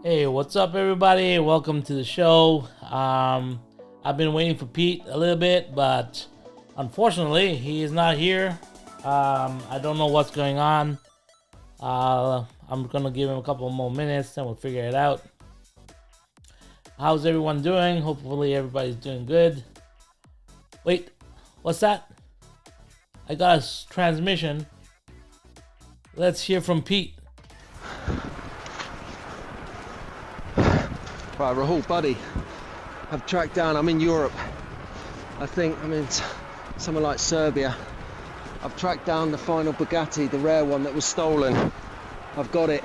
Hey, what's up, everybody? Welcome to the show. I've been waiting for Pete a little bit, but unfortunately, he is not here. I don't know what's going on. I'm gonna give him a couple more minutes, then we'll figure it out. How's everyone doing? Hopefully, everybody's doing good. Wait, what's that? I got a transmission. Let's hear from Pete. Right, Rahul, buddy, I've tracked down, I'm in Europe. I think I'm in somewhere like Serbia. I've tracked down the final Bugatti, the rare one that was stolen. I've got it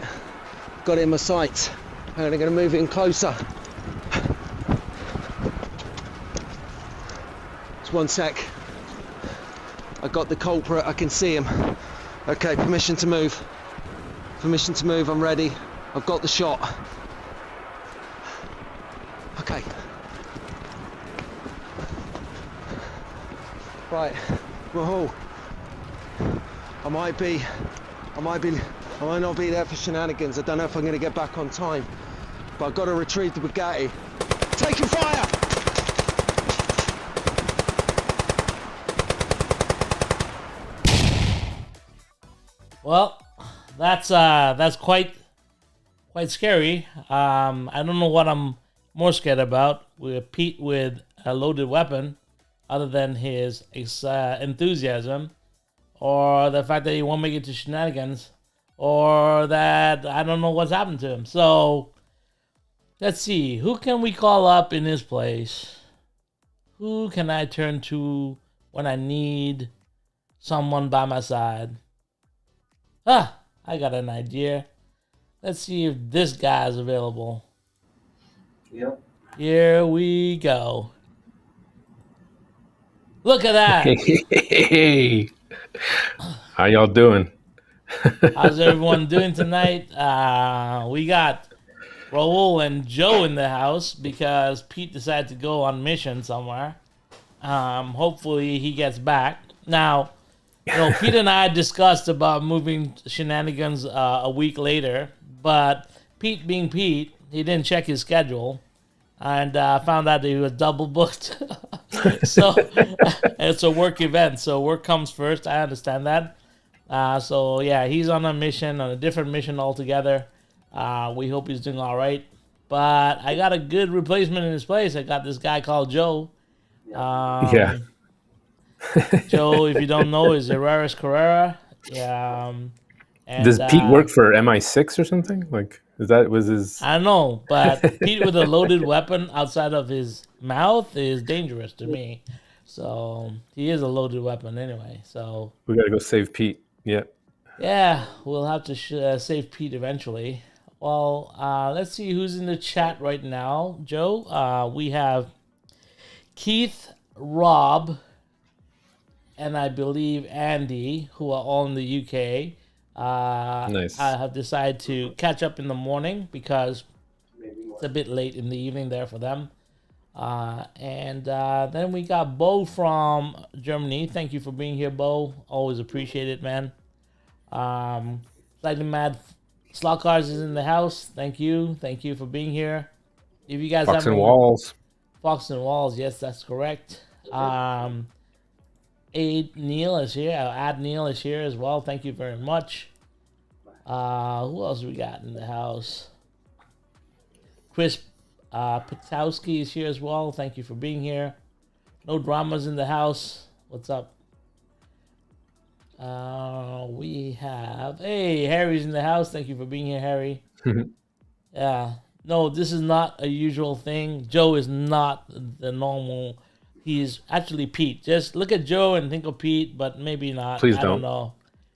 in my sights, and I'm going to move in closer. Just one sec. I got the culprit, I can see him. Okay, permission to move. Permission to move, I'm ready. I've got the shot. Okay. Right, Rahul. I might not be there for shenanigans. I don't know if I'm going to get back on time, but I've got to retrieve the Bugatti. Taking fire! Well, that's quite scary. I don't know what I'm more scared about with Pete with a loaded weapon, other than his enthusiasm, or the fact that he won't make it to shenanigans, or that I don't know what's happened to him. So let's see, who can we call up in his place? Who can I turn to when I need someone by my side? I got an idea. Let's see if this guy's available. Yep. Here we go. Look at that. Hey, how y'all doing? How's everyone doing tonight? We got Raul and Joe in the house because Pete decided to go on mission somewhere. Hopefully he gets back. Now, Pete and I discussed about moving shenanigans a week later, but Pete being Pete, he didn't check his schedule and found out that he was double booked. So it's a work event, so work comes first. I understand that. So yeah, he's on a different mission altogether. We hope he's doing all right. But I got a good replacement in his place. I got this guy called Joe. Yeah. Joe, if you don't know, is Herrera's Carrera. Does Pete work for MI6 or something? Like, was his? I don't know, but Pete with a loaded weapon outside of his mouth is dangerous to me. So he is a loaded weapon anyway. So We gotta go save Pete. Yeah. yeah, we'll have to save Pete eventually. Well, let's see who's in the chat right now. Joe, we have Keith, Rob, and I believe Andy, who are all in the UK. Nice. I have decided to catch up in the morning because it's a bit late in the evening there for them. And then we got Bo from Germany. Thank you for being here, Bo. Always appreciate it, man. Slightly Mad Slot Cars is in the house. Thank you for being here. If you guys Fox have and Walls. Fox and Walls, yes, that's correct. Neil is here. Add Neil is here as well. Thank you very much. Who else we got in the house? Chris Patowski is here as well. Thank you for being here. No dramas in the house. What's up? We have Harry's in the house. Thank you for being here, Harry. Yeah. No, this is not a usual thing. Joe is not the normal. He's actually Pete. Just look at Joe and think of Pete, but maybe not. Please I don't know.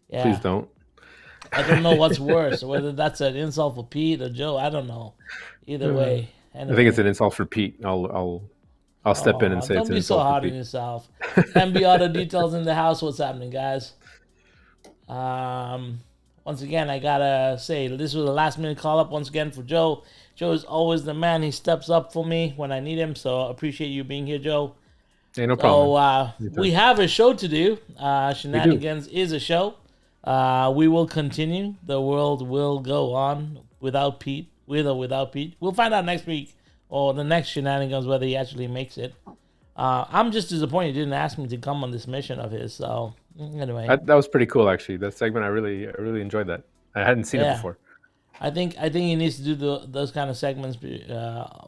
Yeah. Please don't. I don't know what's worse, whether that's an insult for Pete or Joe. I don't know. Either way. Anyway. I think it's an insult for Pete. I'll step in and say it's an insult don't be so hard for on Pete. yourself. MB Auto Details in the house. What's happening, guys? Once again, I gotta say, this was a last minute call up once again for Joe. Joe is always the man. He steps up for me when I need him, so appreciate you being here, Joe. Hey, no problem. So we have a show to do. Shenanigans is a show. We will continue. The world will go on without Pete, with or without Pete. We'll find out next week or the next Shenanigans whether he actually makes it. I'm just disappointed he didn't ask me to come on this mission of his. So anyway, That was pretty cool, actually. That segment, I really enjoyed that. I hadn't seen it yeah, before. I think he needs to do those kind of segments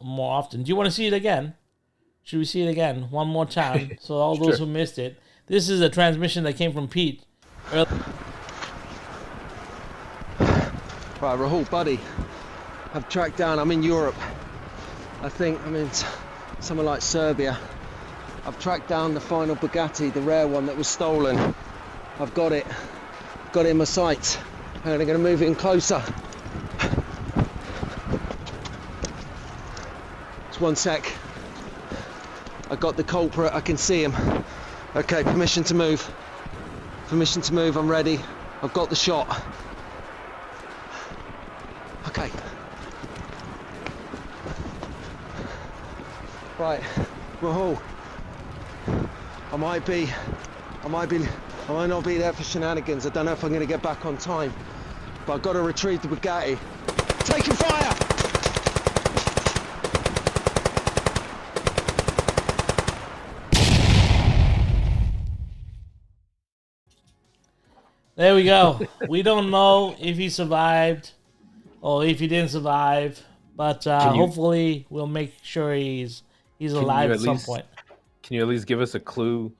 more often. Do you want to see it again? Should we see it again one more time? So all those who missed it, this is a transmission that came from Pete. Right, Rahul, buddy, I've tracked down. I'm in Europe. I think I'm in somewhere like Serbia. I've tracked down the final Bugatti, the rare one that was stolen. I've got it in my sights, and I'm going to move in closer. Just one sec. I got the culprit, I can see him. Okay, permission to move. Permission to move, I'm ready. I've got the shot. Okay. Right, Rahul. I might not be there for shenanigans. I don't know if I'm going to get back on time. But I've got to retrieve the Bugatti. Taking fire! There we go. We don't know if he survived or if he didn't survive, but hopefully we'll make sure he's alive at some point. Can you at least give us a clue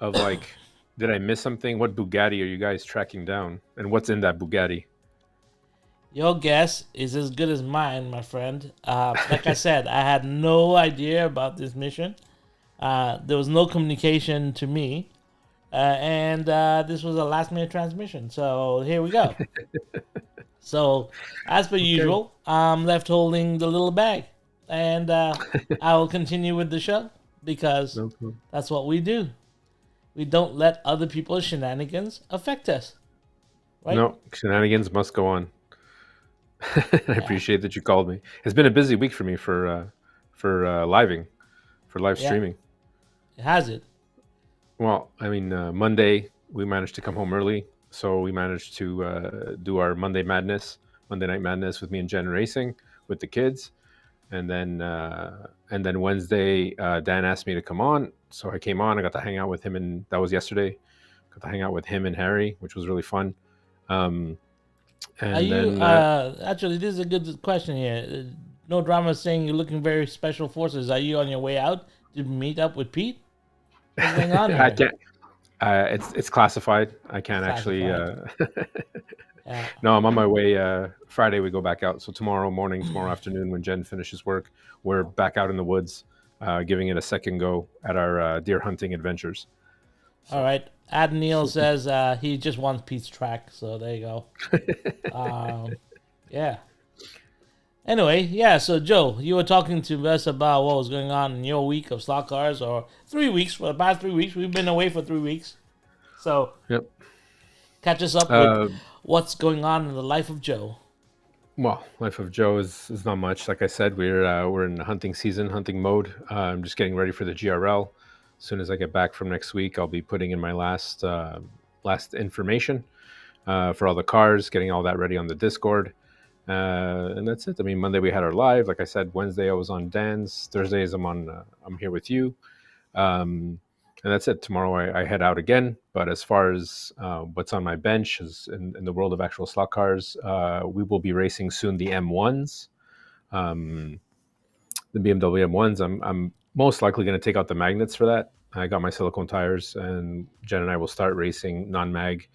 of, like, did I miss something? What Bugatti are you guys tracking down? And what's in that Bugatti? Your guess is as good as mine, my friend. Like I said, I had no idea about this mission. There was no communication to me. And this was a last-minute transmission. So here we go. So, as per usual, I'm left holding the little bag. And I will continue with the show because that's what we do. We don't let other people's shenanigans affect us. Right? No, shenanigans must go on. I appreciate that you called me. It's been a busy week for me for live streaming. Has it? Well, I mean, Monday we managed to come home early, so we managed to do our Monday Night Madness with me and Jen racing with the kids, and then Wednesday Dan asked me to come on, so I came on. I got to hang out with him, and that was yesterday. Got to hang out with him and Harry, which was really fun. And are you actually? This is a good question here. No Drama saying you're looking very special forces. Are you on your way out to meet up with Pete? What's going on here? I can't. It's classified. I can't actually. Yeah. No, I'm on my way. Friday we go back out. So tomorrow afternoon, when Jen finishes work, we're back out in the woods, giving it a second go at our deer hunting adventures. So. All right. Ad Neil says he just wants Pete's track. So there you go. Yeah. Anyway, yeah, so Joe, you were talking to us about what was going on in your week of slot cars, or 3 weeks. For the past 3 weeks, we've been away for 3 weeks. So, catch us up with what's going on in the life of Joe. Well, life of Joe is not much. Like I said, we're in hunting season, hunting mode. I'm just getting ready for the GRL. As soon as I get back from next week, I'll be putting in my last information for all the cars, getting all that ready on the Discord. And that's it. I mean, Monday we had our live. Like I said, Wednesday I was on Dan's. Thursdays I'm here with you. And that's it. Tomorrow I head out again. But as far as what's on my bench is in the world of actual slot cars, we will be racing soon the M1s, the BMW M1s. I'm most likely going to take out the magnets for that. I got my silicone tires, and Jen and I will start racing non-mag.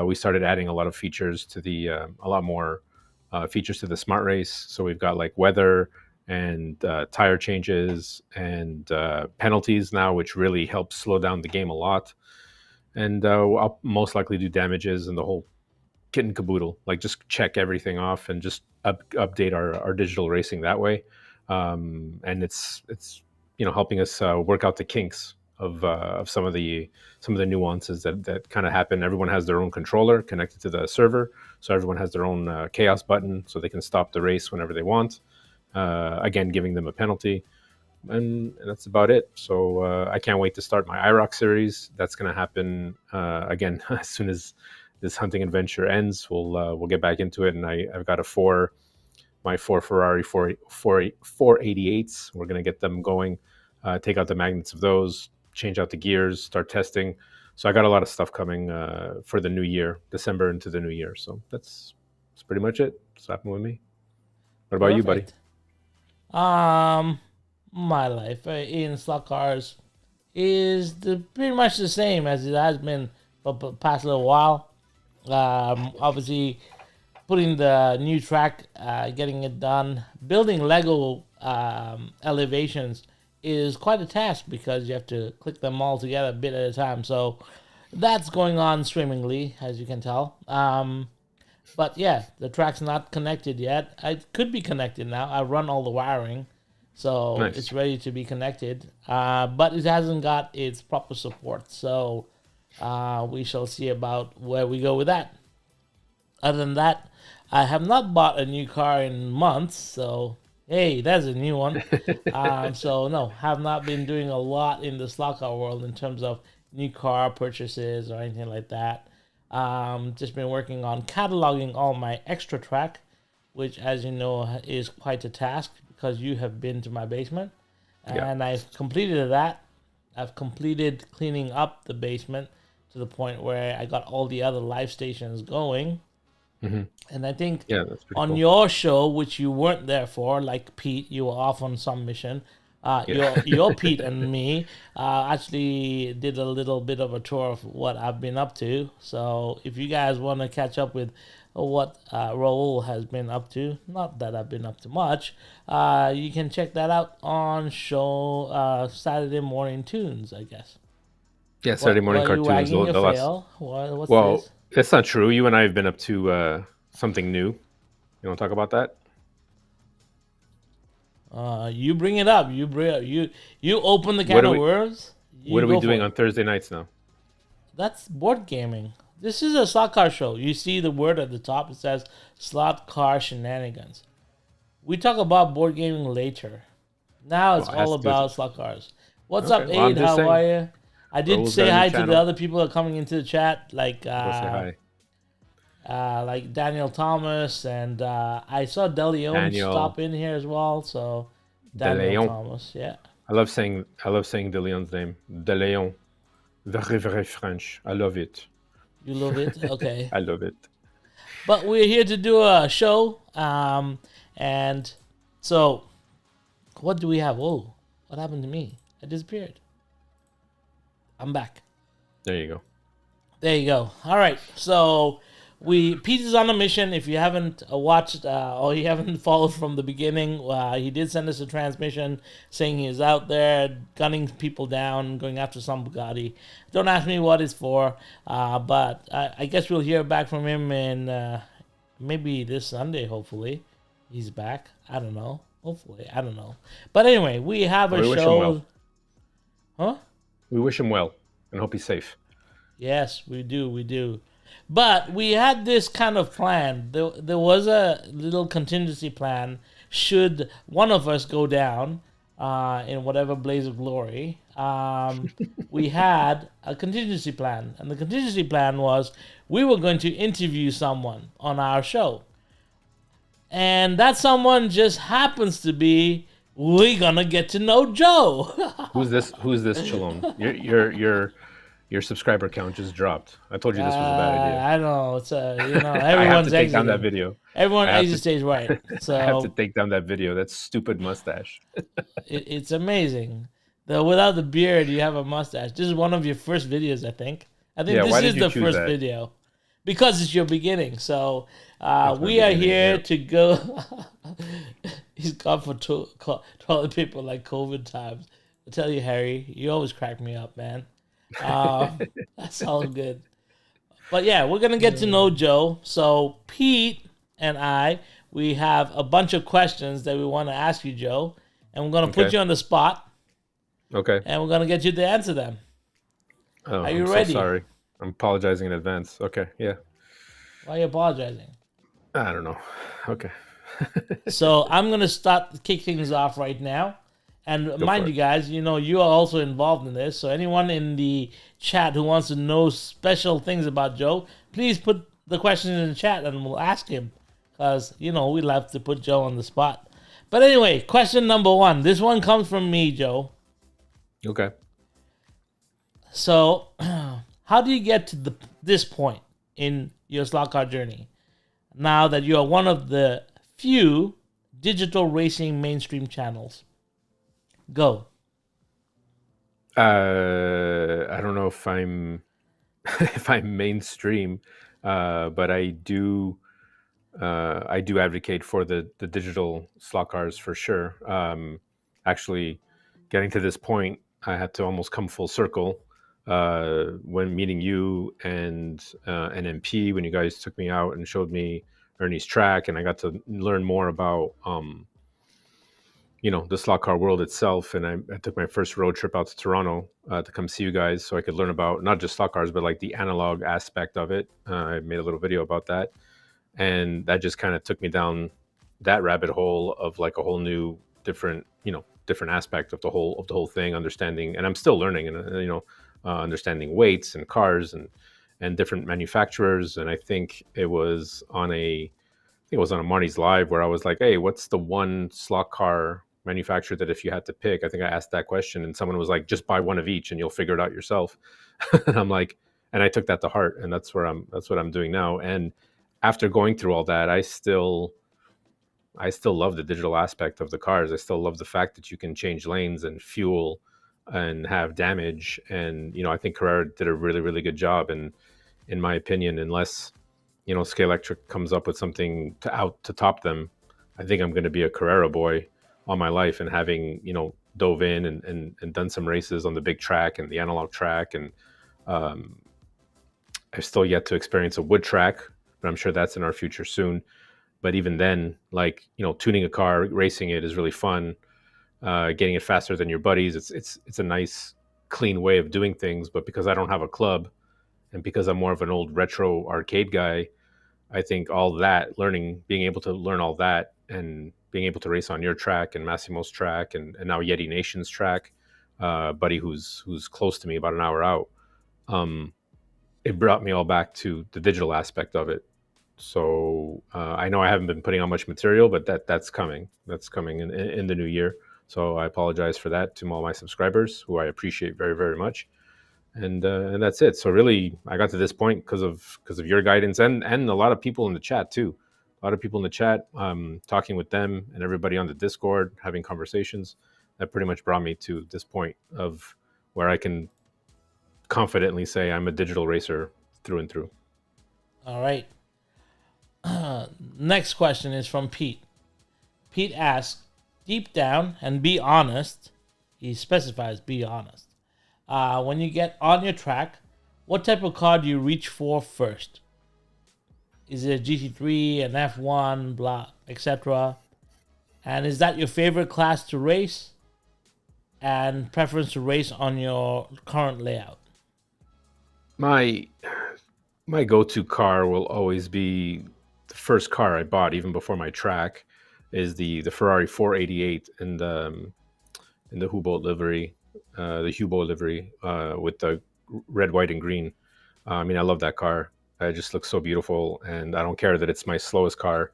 We started adding a lot of features to a lot more features to the Smart Race. So we've got like weather and tire changes and penalties now, which really helps slow down the game a lot. And I'll most likely do damages and the whole kit and caboodle, like just check everything off and just update our digital racing that way. And it's helping us work out the kinks of some of the nuances that kind of happen. Everyone has their own controller connected to the server, so everyone has their own chaos button, so they can stop the race whenever they want. Again, giving them a penalty, and that's about it. So I can't wait to start my IROC series. That's going to happen again as soon as this hunting adventure ends, we'll get back into it. And I've got my four Ferrari 488s. We're gonna get them going, take out the magnets of those, change out the gears, start testing. So I got a lot of stuff coming for the new year, December into the new year. So that's pretty much it. What's happening with me? What about you, buddy? My life in slot cars is pretty much the same as it has been for the past little while. Obviously, putting the new track, getting it done, building Lego elevations is quite a task because you have to click them all together a bit at a time. So that's going on swimmingly, as you can tell. But yeah, the track's not connected yet. It could be connected now. I run all the wiring, so Nice. it's ready to be connected. But it hasn't got its proper support. So we shall see about where we go with that. Other than that, I have not bought a new car in months, so hey, that's a new one. So no, have not been doing a lot in the slot car world in terms of new car purchases or anything like that. Just been working on cataloging all my extra track, which, as you know, is quite a task because you have been to my basement, and I've completed that. I've completed cleaning up the basement to the point where I got all the other live stations going. And I think that's pretty on cool. your show, which you weren't there for, like Pete, you were off on some mission. Your Pete and me actually did a little bit of a tour of what I've been up to. So if you guys want to catch up with what Raul has been up to, not that I've been up to much, you can check that out on show Saturday Morning Tunes, I guess. Yeah, Saturday morning What, cartoons. you wagging your the last- tail? What's well, this? that's not true. You and I have been up to something new. You want to talk about that? You bring it up. You open the What can are of we- worms. What You are we go for doing it. on Thursday nights now? That's board gaming. This is a slot car show. You see the word at the top. It says slot car shenanigans. We talk about board gaming later. Now it's Well, it has all to do with about slot cars. What's Okay, up, well, I'm Aid? just How saying. are you? I did Raul's say got a new hi to the channel. other people that are coming into the chat, like We'll say hi. like Daniel Thomas, and I saw DeLeon Daniel. stop in here as well. So Daniel Thomas, yeah. I love saying De Leon's name. De Leon. Very, very French. I love it. You love it? Okay. I love it. But we're here to do a show. And so, what do we have? Whoa, what happened to me? I disappeared. I'm back. There you go. There you go. All right. So, Pete is on a mission. If you haven't watched or you haven't followed from the beginning, he did send us a transmission saying he is out there gunning people down, going after some Bugatti. Don't ask me what it's for, but I guess we'll hear back from him in maybe this Sunday, hopefully. He's back. I don't know. Hopefully. I don't know. But anyway, we have a We wish him show. well. Huh? We wish him well and hope he's safe. Yes, we do. But we had this kind of plan. There was a little contingency plan should one of us go down in whatever blaze of glory. We had a contingency plan. And the contingency plan was we were going to interview someone on our show. And that someone just happens to be, we're going to get to know Joe. Who's this Chalone? Your subscriber count just dropped. I told you this was a bad idea. I know. It's everyone's I have to take down exiting. that video. Everyone I have exits stage right. So I have to take down that video. That stupid mustache. it's amazing. Without the beard, you have a mustache. This is one of your first videos, I think. I think Yeah, why this did is you the choose first that? video. Because it's your beginning. So my we are beginning, here yeah. to go. He's gone for toilet paper like COVID times. I tell you, Harry, you always crack me up, man. That's all good. But yeah, we're gonna get to know Joe. So Pete and I, we have a bunch of questions that we want to ask you, Joe, and we're gonna put Okay. you on the spot, Okay. and we're gonna get you to answer them. Oh, Are you I'm ready? So sorry. I'm apologizing in advance. Okay. Yeah. Why are you apologizing? I don't know. Okay. So I'm gonna kick things off right now, And Go mind for you it. guys, you are also involved in this. So anyone in the chat who wants to know special things about Joe, please put the questions in the chat and we'll ask him. Because, we love to put Joe on the spot. But anyway, question number 1. This one comes from me, Joe. Okay. So, how do you get to this point in your slot car journey? Now that you are one of the few digital racing mainstream channels. Go. I don't know if I'm if I'm mainstream, but I do advocate for the digital slot cars for sure. Actually, getting to this point, I had to almost come full circle when meeting you and NMP when you guys took me out and showed me Ernie's track, and I got to learn more about the slot car world itself. And I took my first road trip out to Toronto to come see you guys, so I could learn about not just slot cars, but like the analog aspect of it. I made a little video about that, and that just kind of took me down that rabbit hole of like a whole new different aspect of the whole thing, understanding. And I'm still learning, and understanding weights and cars and different manufacturers. And I think it was on Marty's live where I was like, hey, what's the one slot car manufacturer that if you had to pick? I think I asked that question, and someone was like, just buy one of each and you'll figure it out yourself. And I'm like, and I took that to heart, and that's what I'm doing now. And after going through all that, I still love the digital aspect of the cars. I still love the fact that you can change lanes and fuel and have damage. And I think Carrera did a really, really good job. And in my opinion, unless Scale Electric comes up with something to top them, I think I'm going to be a Carrera boy all my life. And having dove in and done some races on the big track and the analog track, and I've still yet to experience a wood track, but I'm sure that's in our future soon. But even then, like tuning a car, racing it is really fun. Getting it faster than your buddies, it's a nice, clean way of doing things. But because I don't have a club, and because I'm more of an old retro arcade guy, I think all that being able to learn all that, and being able to race on your track and Massimo's track and now Yeti Nation's track, buddy who's close to me about an hour out, it brought me all back to the digital aspect of it. So I know I haven't been putting out much material, but that's coming. That's coming in the new year. So I apologize for that to all my subscribers, who I appreciate very, very much. And that's it. So really, I got to this point because of your guidance and a lot of people in the chat too. A lot of people in the chat, talking with them and everybody on the Discord, having conversations. That pretty much brought me to this point of where I can confidently say I'm a digital racer through and through. All right. Next question is from Pete. Pete asks, deep down and be honest. He specifies be honest. When you get on your track, what type of car do you reach for first? Is it a GT3, an F1, blah, etc.? And is that your favorite class to race? And preference to race on your current layout? My go-to car will always be the first car I bought, even before my track, is the Ferrari 488 in the Hublot livery, the Hubo livery, with the red, white, and green. I mean, I love that car. It just looks so beautiful, and I don't care that it's my slowest car.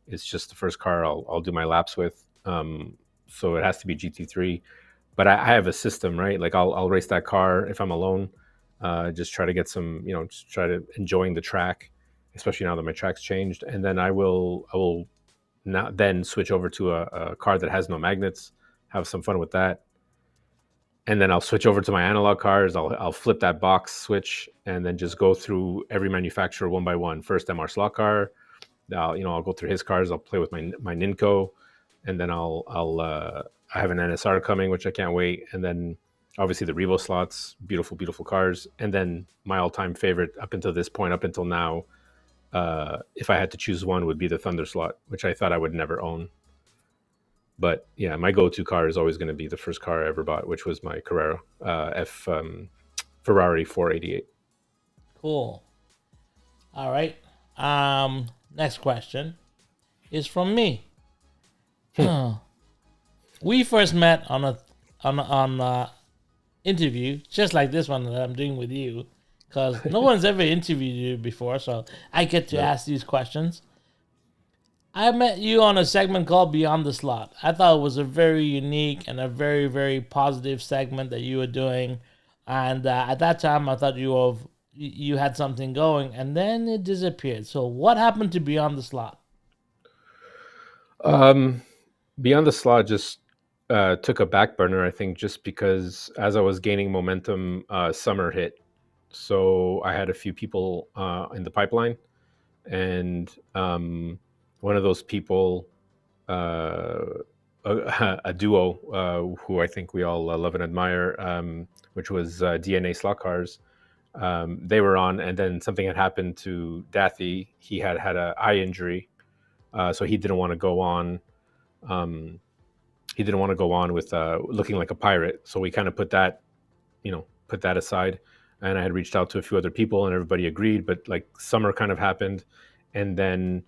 It's just the first car I'll do my laps with. So it has to be GT3. But I have a system, right? Like I'll race that car if I'm alone. Just try to get some, just try to enjoying the track, especially now that my track's changed. And then I will not then switch over to a car that has no magnets, have some fun with that. And then I'll switch over to my analog cars. I'll flip that box switch and then just go through every manufacturer one by one. First MR slot car. I'll go through his cars. I'll play with my Ninco, and then I have an NSR coming, which I can't wait. And then obviously the Revo slots, beautiful, beautiful cars. And then my all-time favorite up until this point, up until now, if I had to choose one, would be the Thunder slot, which I thought I would never own. But yeah, my go-to car is always going to be the first car I ever bought, which was my Carrera Ferrari 488. Cool. All right. Next question is from me. We first met on interview, just like this one that I'm doing with you, because no one's ever interviewed you before, so I get to No. ask these questions. I met you on a segment called Beyond the Slot. I thought it was a very unique and a very, very positive segment that you were doing. And at that time, I thought you had something going, and then it disappeared. So, what happened to Beyond the Slot? Um, Beyond the Slot just took a back burner, I think, just because as I was gaining momentum, summer hit. So I had a few people in the pipeline, and one of those people, uh, a duo who I think we all love and admire, which was DNA Slot Cars. They were on, and then something had happened to Dathy. He had had an eye injury, so he didn't want to go on. Um, he didn't want to go on with looking like a pirate. So we kind of put that aside. And I had reached out to a few other people, and everybody agreed. But like summer kind of happened, and then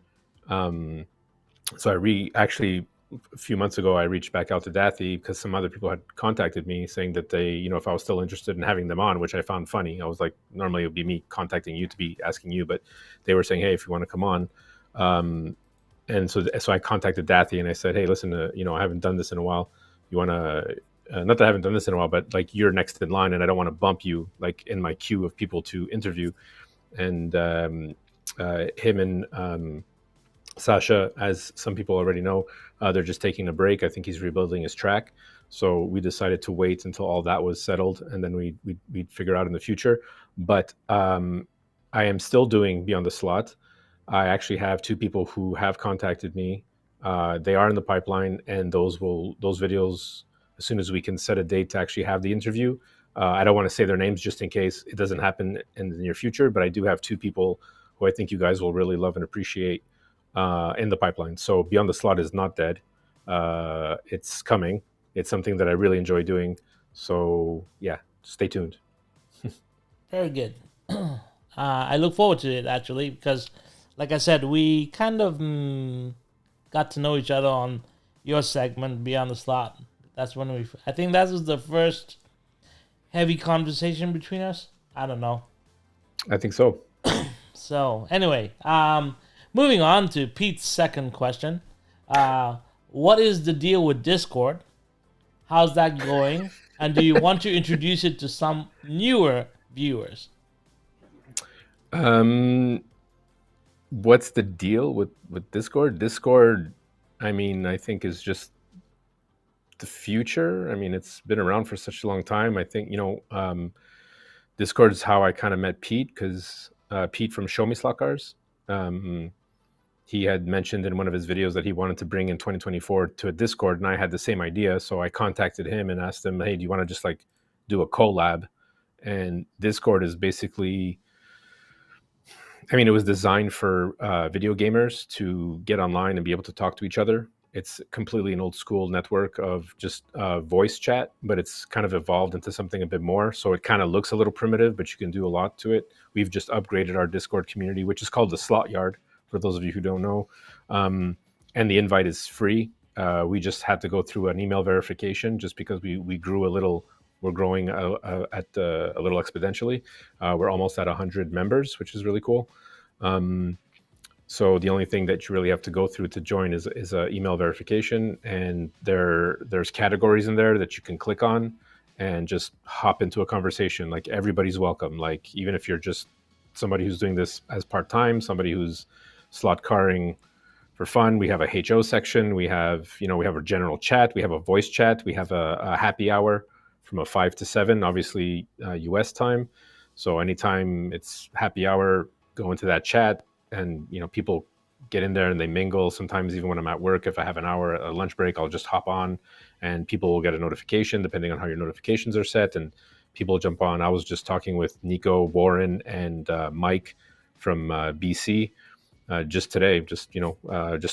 so actually a few months ago I reached back out to Dathy because some other people had contacted me saying that they, if I was still interested in having them on, which I found funny. I was like, normally it would be me contacting you to be asking you, but they were saying, hey, if you want to come on. And so I contacted Dathy and I said, hey, listen, I haven't done this in a while. You want to, not that I haven't done this in a while, but like you're next in line and I don't want to bump you like in my queue of people to interview. And him and Sasha, as some people already know, they're just taking a break. I think he's rebuilding his track. So we decided to wait until all that was settled and then we'd figure out in the future. But I am still doing Beyond the Slot. I actually have two people who have contacted me. They are in the pipeline, and those videos, as soon as we can set a date to actually have the interview. I don't want to say their names just in case it doesn't happen in the near future, but I do have two people who I think you guys will really love and appreciate in the pipeline. So Beyond the Slot is not dead. It's coming. It's something that I really enjoy doing. So yeah, stay tuned. Very good. I look forward to it actually because, like I said, we kind of got to know each other on your segment Beyond the Slot. That's when I think that was the first heavy conversation between us. I don't know. I think so. So anyway, moving on to Pete's second question. What is the deal with Discord? How's that going? And do you want to introduce it to some newer viewers? What's the deal with Discord? Discord, I mean, I think is just the future. I mean, it's been around for such a long time. I think, Discord is how I kind of met Pete because Pete from Show Me Slot Cars, he had mentioned in one of his videos that he wanted to bring in 2024 to a Discord, and I had the same idea. So I contacted him and asked him, hey, do you want to just like do a collab? And Discord is basically, I mean, it was designed for video gamers to get online and be able to talk to each other. It's completely an old school network of just voice chat, but it's kind of evolved into something a bit more. So it kind of looks a little primitive, but you can do a lot to it. We've just upgraded our Discord community, which is called the Slot Yard, for those of you who don't know. And the invite is free. We just had to go through an email verification just because we grew a little. We're growing at a little exponentially. We're almost at 100 members, which is really cool. So the only thing that you really have to go through to join is a email verification, and there's categories in there that you can click on and just hop into a conversation. Like everybody's welcome. Like even if you're just somebody who's doing this as part-time, somebody who's slot carring for fun, we have a HO section. We have a general chat. We have a voice chat. We have a happy hour from a 5 to 7, obviously US time. So anytime it's happy hour, go into that chat. And people get in there and they mingle. Sometimes even when I'm at work, if I have an hour a lunch break, I'll just hop on and people will get a notification depending on how your notifications are set, and people jump on. I was just talking with Nico, Warren, and Mike from BC just today, just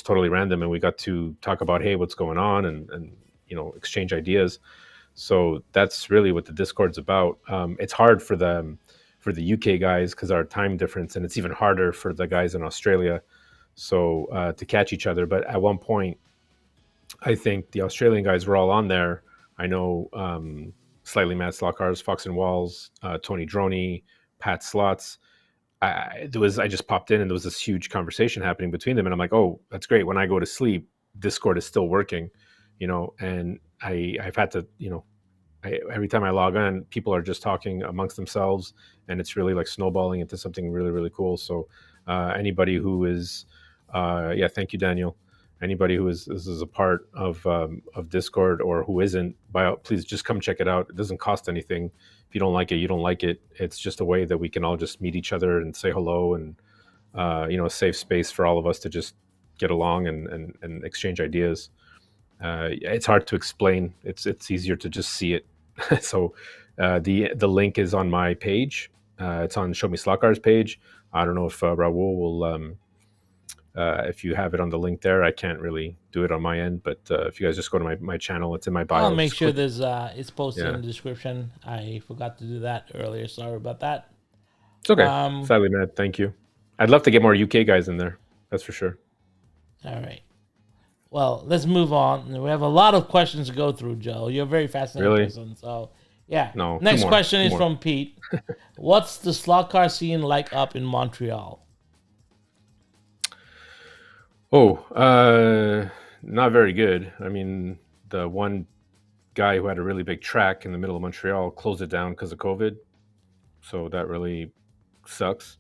totally random, and we got to talk about, hey, what's going on, and exchange ideas. So that's really what the Discord's about. It's hard for the UK guys because our time difference, and it's even harder for the guys in Australia. So to catch each other. But at one point, I think the Australian guys were all on there. I know Slightly Mad Slot Cars, Fox and Walls, Tony Droney, Pat Slots. I just popped in and there was this huge conversation happening between them, and I'm like, oh, that's great. When I go to sleep, Discord is still working, and I've had to, every time I log on, people are just talking amongst themselves, and it's really like snowballing into something really, really cool. So anybody who is, yeah, thank you, Daniel. Anybody who is a part of Discord or who isn't, please just come check it out. It doesn't cost anything. If you don't like it, you don't like it. It's just a way that we can all just meet each other and say hello, and a safe space for all of us to just get along and exchange ideas. It's hard to explain. It's easier to just see it. So the link is on my page. It's on Show Me Slot Cars page. I don't know if Raul will, if you have it on the link there. I can't really do it on my end, but if you guys just go to my channel, it's in my bio. I'll make sure click. there's it's posted in the description. I forgot to do that earlier. Sorry about that. It's okay. Sadly, Matt, thank you. I'd love to get more UK guys in there. That's for sure. All right. Well, let's move on. We have a lot of questions to go through, Joe. You're a very fascinating person. So, yeah. No. Next question is from Pete. What's the slot car scene like up in Montreal? Oh, not very good. I mean, the one guy who had a really big track in the middle of Montreal closed it down because of COVID. So that really sucks.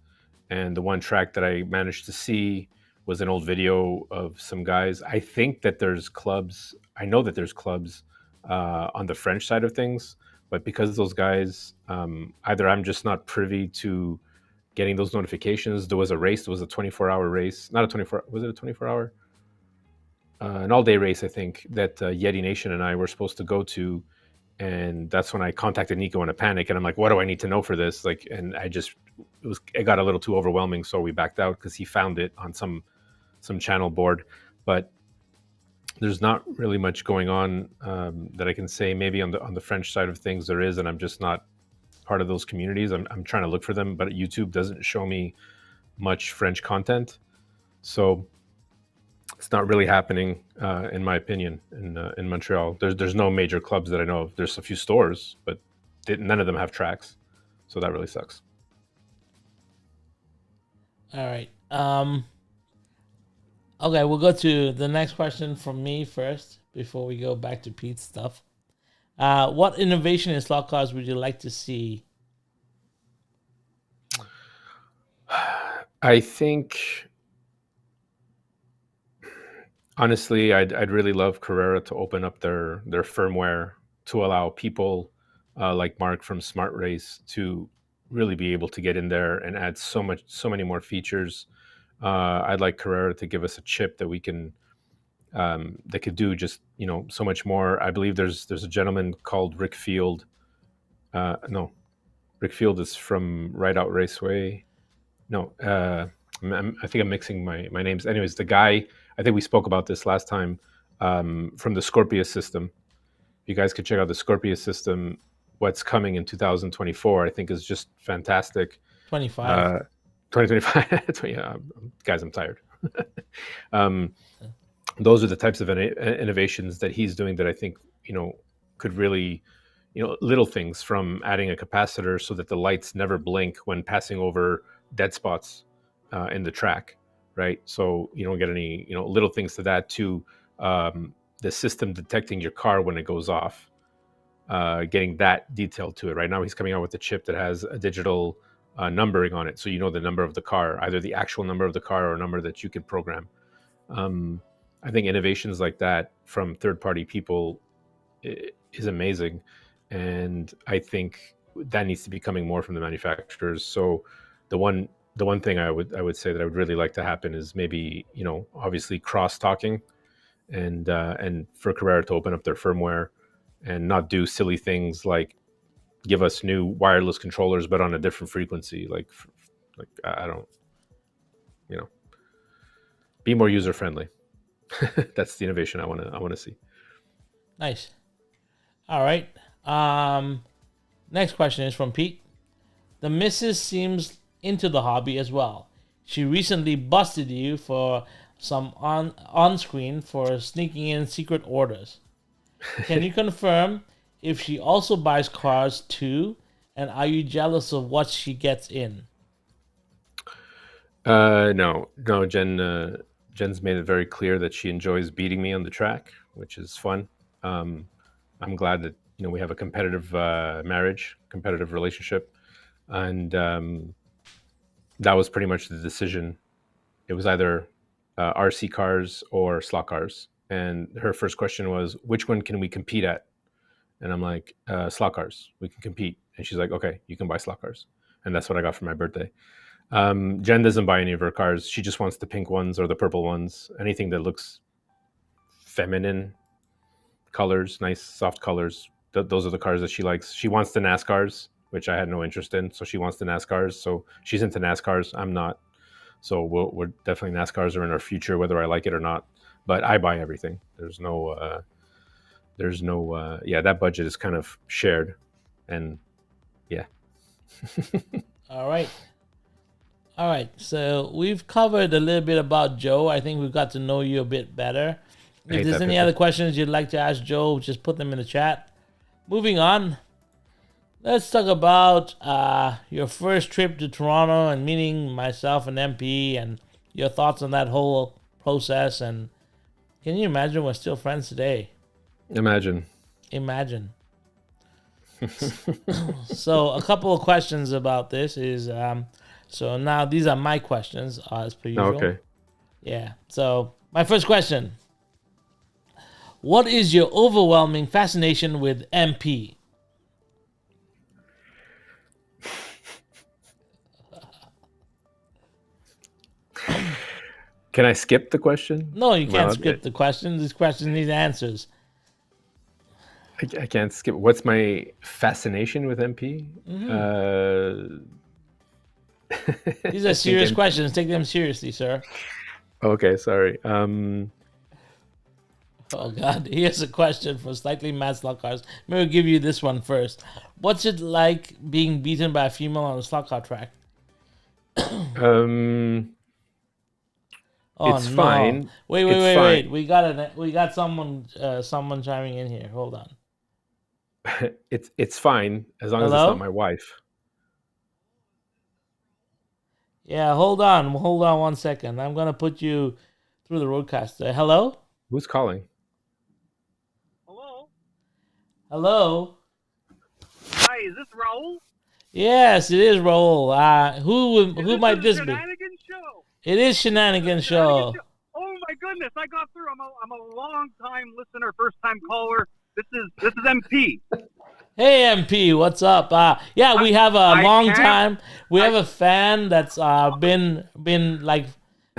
And the one track that I managed to see was an old video of some guys. I think that there's clubs. I know that there's clubs on the French side of things, but because those guys, either I'm just not privy to getting those notifications. There was a race. There was a 24-hour race. Not a 24. Was it a 24-hour? An all-day race, I think, that Yeti Nation and I were supposed to go to. And that's when I contacted Nico in a panic. And I'm like, what do I need to know for this? Like, and it got a little too overwhelming. So we backed out because he found it on some channel board. But there's not really much going on that I can say. Maybe on the French side of things there is, and I'm just not part of those communities. I'm trying to look for them, but YouTube doesn't show me much French content, so it's not really happening, in my opinion, in Montreal. There's no major clubs that I know of. There's a few stores, but none of them have tracks, so that really sucks. All right. Okay, we'll go to the next question from me first before we go back to Pete's stuff. What innovation in slot cars would you like to see? I think, honestly, I'd really love Carrera to open up their firmware to allow people like Mark from Smart Race to really be able to get in there and add so many more features. I'd like Carrera to give us a chip that we can that could do just so much more. I believe there's a gentleman called Rick Field. No, Rick Field is from Ride Out Raceway. No, I think I'm mixing my names. Anyways, the guy, I think we spoke about this last time, from the Scorpius system. You guys could check out the Scorpius system. What's coming in 2024, I think, is just fantastic. 2025. Yeah, guys, I'm tired. Those are the types of innovations that he's doing that I think could really, little things from adding a capacitor so that the lights never blink when passing over dead spots in the track, right? So you don't get any little things to that, to the system detecting your car when it goes off, getting that detail to it. Right now he's coming out with a chip that has a digital numbering on it, so the number of the car, either the actual number of the car or a number that you could program. I think innovations like that from third-party people is amazing, and I think that needs to be coming more from the manufacturers. So the one thing I would say that I would really like to happen is maybe obviously cross-talking, and for Carrera to open up their firmware and not do silly things like give us new wireless controllers but on a different frequency. Like I don't, be more user friendly. That's the innovation I want to see. Nice. All right. Next question is from Pete. The missus seems into the hobby as well. She recently busted you for some on screen for sneaking in secret orders. Can you confirm if she also buys cars too, and are you jealous of what she gets in? No. Jen's made it very clear that she enjoys beating me on the track, which is fun. I'm glad that we have a competitive marriage, competitive relationship, and that was pretty much the decision. It was either RC cars or slot cars, and her first question was, "Which one can we compete at?" And I'm like, "Slot cars. We can compete." And she's like, "Okay, you can buy slot cars," and that's what I got for my birthday. Jen doesn't buy any of her cars. She just wants the pink ones or the purple ones. Anything that looks feminine, colors, nice soft colors. Those are the cars that she likes. She wants the NASCARs, which I had no interest in. So she wants the NASCARs. So she's into NASCARs. I'm not. So we're definitely NASCARs are in our future, whether I like it or not. But I buy everything. There's no, that budget is kind of shared. And yeah. All right. All right. So we've covered a little bit about Joe. I think we've got to know you a bit better. If there's any other questions you'd like to ask Joe, just put them in the chat. Moving on. Let's talk about your first trip to Toronto and meeting myself and MP and your thoughts on that whole process. And can you imagine we're still friends today? Imagine. So a couple of questions about this is, so now these are my questions as per usual. Okay. Yeah. So my first question. What is your overwhelming fascination with MP? Can I skip the question? No, you can't skip the question. These questions need answers. I can't skip. What's my fascination with MP? Mm-hmm. These are serious questions. Take them seriously, sir. Okay, sorry. Oh, God. Here's a question for Slightly Mad Slot Cars. Maybe I'll give you this one first. What's it like being beaten by a female on a slot car track? It's fine. Wait. We got someone chiming in here. Hold on. It's fine as long as it's not my wife. Yeah, hold on 1 second. I'm gonna put you through the roadcaster. Hello? Who's calling? Hello? Hi, is this Raul? Yes, it is Raul. Who might this be? Shenanigans show. It is Shenanigans show. Oh my goodness, I got through. I'm a long time listener, first time caller. This is MP. Hey MP, what's up? We have a long time. We have a fan that's been like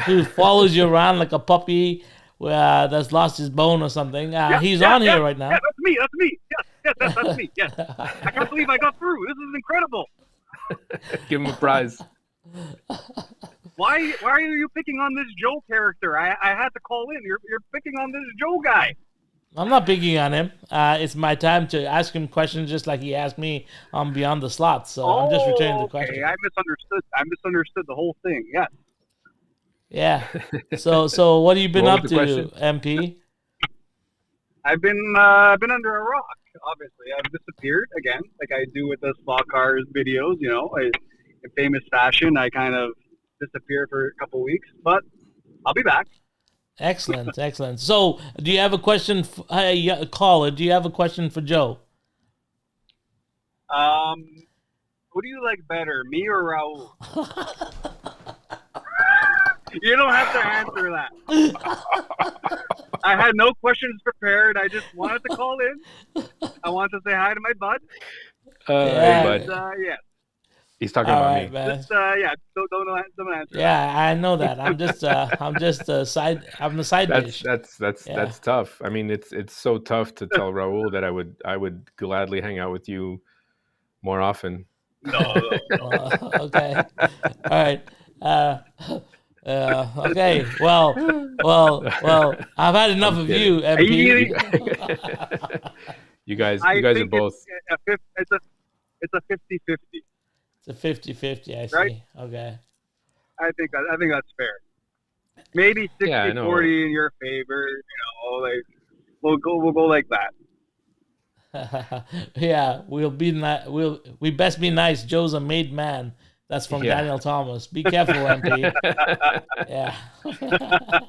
who follows you around like a puppy that's lost his bone or something. He's on here right now. Yeah, that's me. Yes, that's me. Yes. I can't believe I got through. This is incredible. Give him a prize. Why are you picking on this Joe character? I had to call in. You're picking on this Joe guy. I'm not picking on him. It's my time to ask him questions just like he asked me on Beyond the Slots. So I'm just returning the question. I misunderstood the whole thing. Yes. Yeah. So what have you been up to, question? MP? I've been under a rock. Obviously, I've disappeared again, like I do with the slot cars videos. In famous fashion, I kind of disappear for a couple weeks, but I'll be back. Excellent. So, do you have a question, caller? Do you have a question for Joe? Who do you like better, me or Raul? You don't have to answer that. I had no questions prepared. I just wanted to call in. I wanted to say hi to my bud. Hey, bud. Yeah. He's talking about me. Man. Just, don't answer. Yeah, I know that. I'm the side dish. That's tough. I mean, it's so tough to tell Raul that I would gladly hang out with you more often. No. Okay. All right. Okay. Well. I've had enough of you, MP. You guys are both. It's a 50-50. It's a 50-50, I see. Right? Okay. I think that's fair. maybe 60-40 Yeah, I know. in your favor. Like we'll go like that. Yeah, we best be nice. Joe's a made man. That's from Yeah. Daniel Thomas. Be careful, MP. Yeah.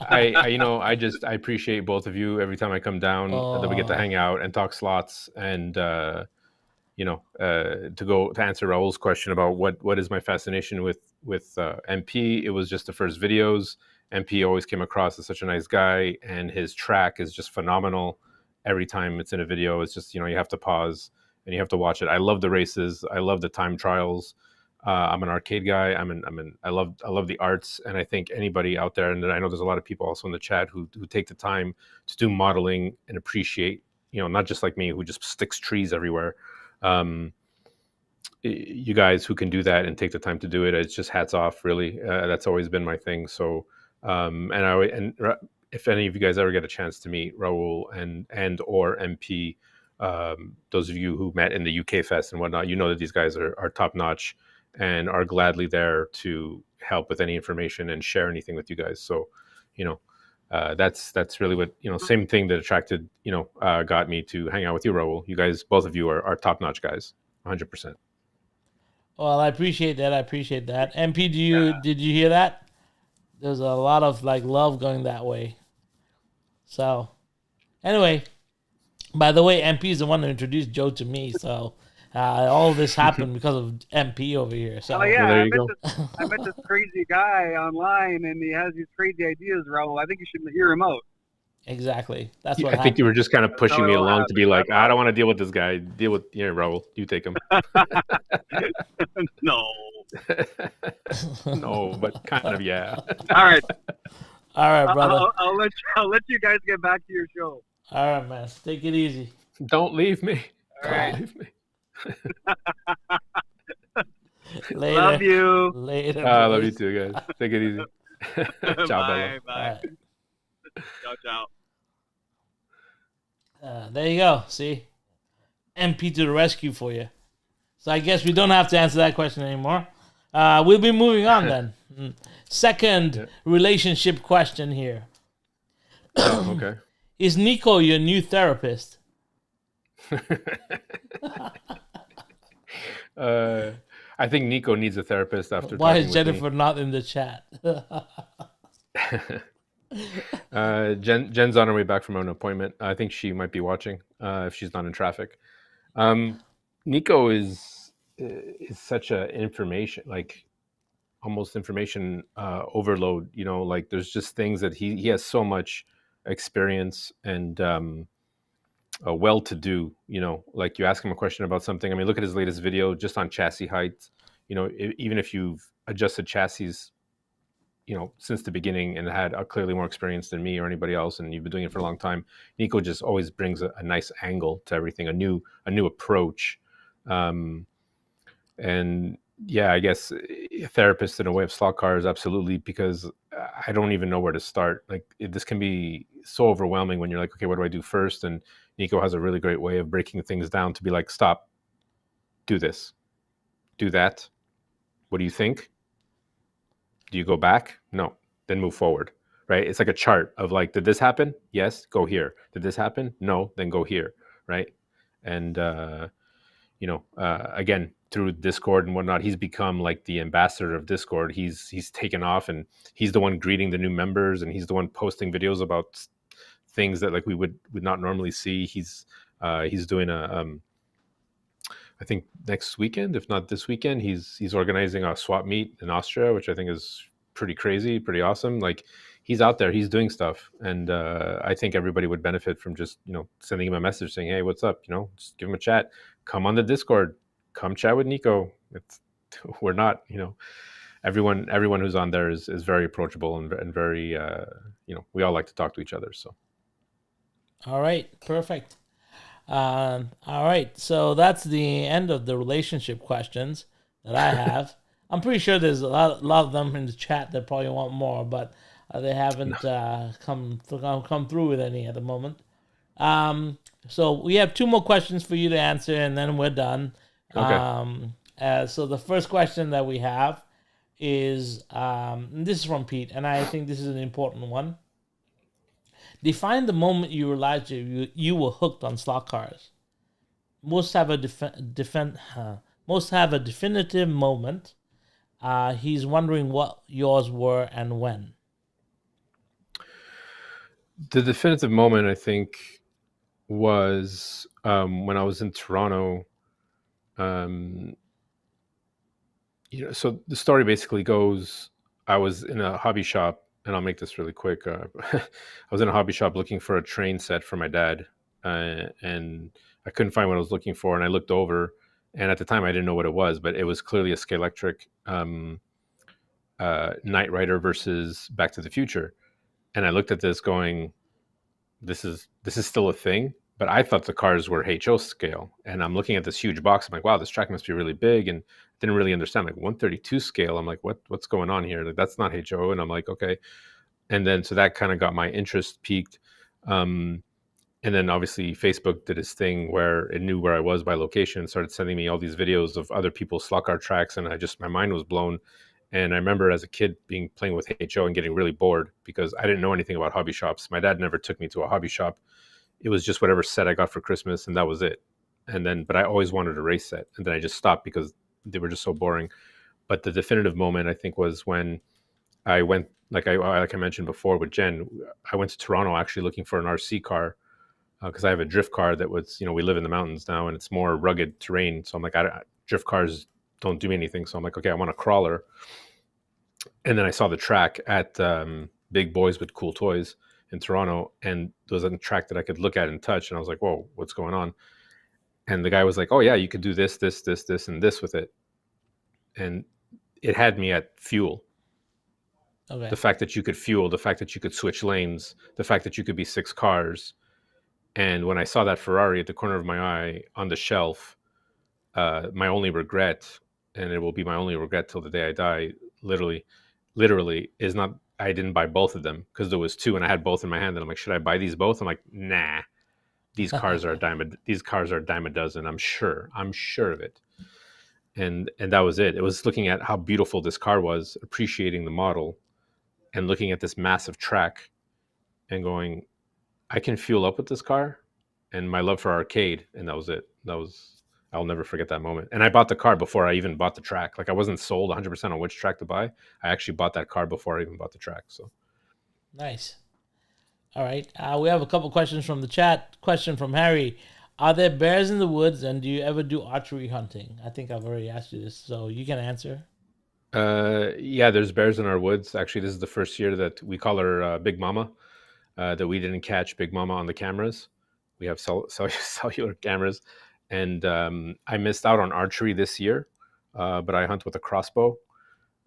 I appreciate both of you every time I come down that we get to Oh, hang out and talk slots and to answer Raul's question about what is my fascination with MP. It was just the first videos. MP always came across as such a nice guy, and his track is just phenomenal. Every time it's in a video, it's just you have to pause and you have to watch it. I love the races. I love the time trials. I'm an arcade guy. I love the arts, and I think anybody out there, and I know there's a lot of people also in the chat who take the time to do modeling and appreciate, not just like me who just sticks trees everywhere. You guys who can do that and take the time to do it, it's just hats off. Really, that's always been my thing. So, if any of you guys ever get a chance to meet Raul and or MP, those of you who met in the UK Fest and whatnot, that these guys are top notch and are gladly there to help with any information and share anything with you guys. So, that's really what same thing that attracted got me to hang out with you, Raul. You guys, both of you are top notch guys, 100%. well, I appreciate that. MP, did you hear that? There's a lot of love going that way. So, anyway, by the way, MP is the one who introduced Joe to me. So, all this happened because of MP over here. So, yeah, there you go. I met this crazy guy online, and he has these crazy ideas, Raul. I think you should hear him out. Exactly. That's what I think happened. you were just kind of pushing me along to be like, I don't want to deal with this guy. Deal with Raul. You take him. No. No, but kind of, yeah. All right, brother. I'll let you guys get back to your show. All right, man. Take it easy. Don't leave me. All right. Don't leave me. Later. Love you. Later. I love you too, guys. Take it easy. Ciao, Bella. Bye. Ciao. There you go. See? MP to the rescue for you. So I guess we don't have to answer that question anymore. We'll be moving on then. Second relationship question here. Okay. Is Nico your new therapist? I think Nico needs a therapist after. Why talking is Jennifer not in the chat? Jen's on her way back from an appointment. I think she might be watching if she's not in traffic. Nico is such a almost information overload. There's just things that he has so much experience and well-to-do. You ask him a question about something. I mean, look at his latest video just on chassis height. Even if you've adjusted chassis since the beginning and had a clearly more experience than me or anybody else, and you've been doing it for a long time, Nico just always brings a nice angle to everything, a new approach. And yeah, I guess a therapist in a way of slot cars, absolutely, because I don't even know where to start. This can be so overwhelming when you're like, okay, what do I do first? And Nico has a really great way of breaking things down to be like, stop, do this, do that. What do you think? Do you go back? No. Then move forward, right? It's like a chart of did this happen? Yes, go here. Did this happen? No, then go here, right? And, again, through Discord and whatnot, he's become the ambassador of Discord. He's taken off, and he's the one greeting the new members, and he's the one posting videos about things that we would not normally see. He's doing I think next weekend, if not this weekend, he's organizing a swap meet in Austria, which I think is pretty crazy, pretty awesome. He's out there, he's doing stuff, and I think everybody would benefit from just sending him a message saying, hey, what's up? Just give him a chat. Come on the Discord. Come chat with Nico. We're not, everyone who's on there is very approachable and very, we all like to talk to each other. So. All right, perfect. All right, so that's the end of the relationship questions that I have. I'm pretty sure there's a lot of them in the chat that probably want more, but they haven't come through with any at the moment. So we have two more questions for you to answer, and then we're done. Okay. So the first question that we have is this is from Pete, and I think this is an important one. Define the moment you realized you were hooked on slot cars. Most have a most have a definitive moment. He's wondering what yours were and when. The definitive moment, I think, was when I was in Toronto. So the story basically goes, I was in a hobby shop, and I'll make this really quick. I was in a hobby shop looking for a train set for my dad, and I couldn't find what I was looking for. And I looked over, and at the time I didn't know what it was, but it was clearly a Scalextric Knight Rider versus Back to the Future. And I looked at this going, this is still a thing. But I thought the cars were HO scale, and I'm looking at this huge box. I'm like, wow, this track must be really big, and didn't really understand, like 132 scale. I'm like, what's going on here? Like, that's not HO. And I'm like, okay. And then so that kind of got my interest peaked. And then obviously Facebook did its thing where it knew where I was by location and started sending me all these videos of other people's slot car tracks, and my mind was blown. And I remember as a kid playing with HO and getting really bored because I didn't know anything about hobby shops. My dad never took me to a hobby shop. It was just whatever set I got for Christmas, and that was it. But I always wanted a race set, and then I just stopped because they were just so boring. But the definitive moment, I think, was when I went, like I mentioned before with Jen, I went to Toronto actually looking for an RC car because I have a drift car that was, we live in the mountains now, and it's more rugged terrain. So I'm like, drift cars don't do me anything. So I'm like, okay, I want a crawler. And then I saw the track at Big Boys with Cool Toys in Toronto, and there was a track that I could look at and touch, and I was like, whoa, what's going on? And the guy was like, oh yeah, you could do this, this, this, this, and this with it. And it had me at fuel. Okay. The fact that you could fuel, the fact that you could switch lanes, the fact that you could be 6 cars. And when I saw that Ferrari at the corner of my eye on the shelf, my only regret, and it will be my only regret till the day I die, literally is not, I didn't buy both of them, because there was 2 and I had both in my hand, and I'm like, should I buy these both? I'm like, nah, these cars are a dime a dozen. I'm sure of it. And that was it. It was looking at how beautiful this car was, appreciating the model, and looking at this massive track and going, I can fuel up with this car, and my love for arcade. And that was it. I'll never forget that moment. And I bought the car before I even bought the track. Like, I wasn't sold 100% on which track to buy. I actually bought that car before I even bought the track. So Nice. All right. We have a couple questions from the chat. Question from Harry. Are there bears in the woods, and do you ever do archery hunting? I think I've already asked you this, so you can answer. Yeah, there's bears in our woods. Actually, this is the first year that we call her Big Mama, that we didn't catch Big Mama on the cameras. We have cellular cameras. And I missed out on archery this year, but I hunt with a crossbow.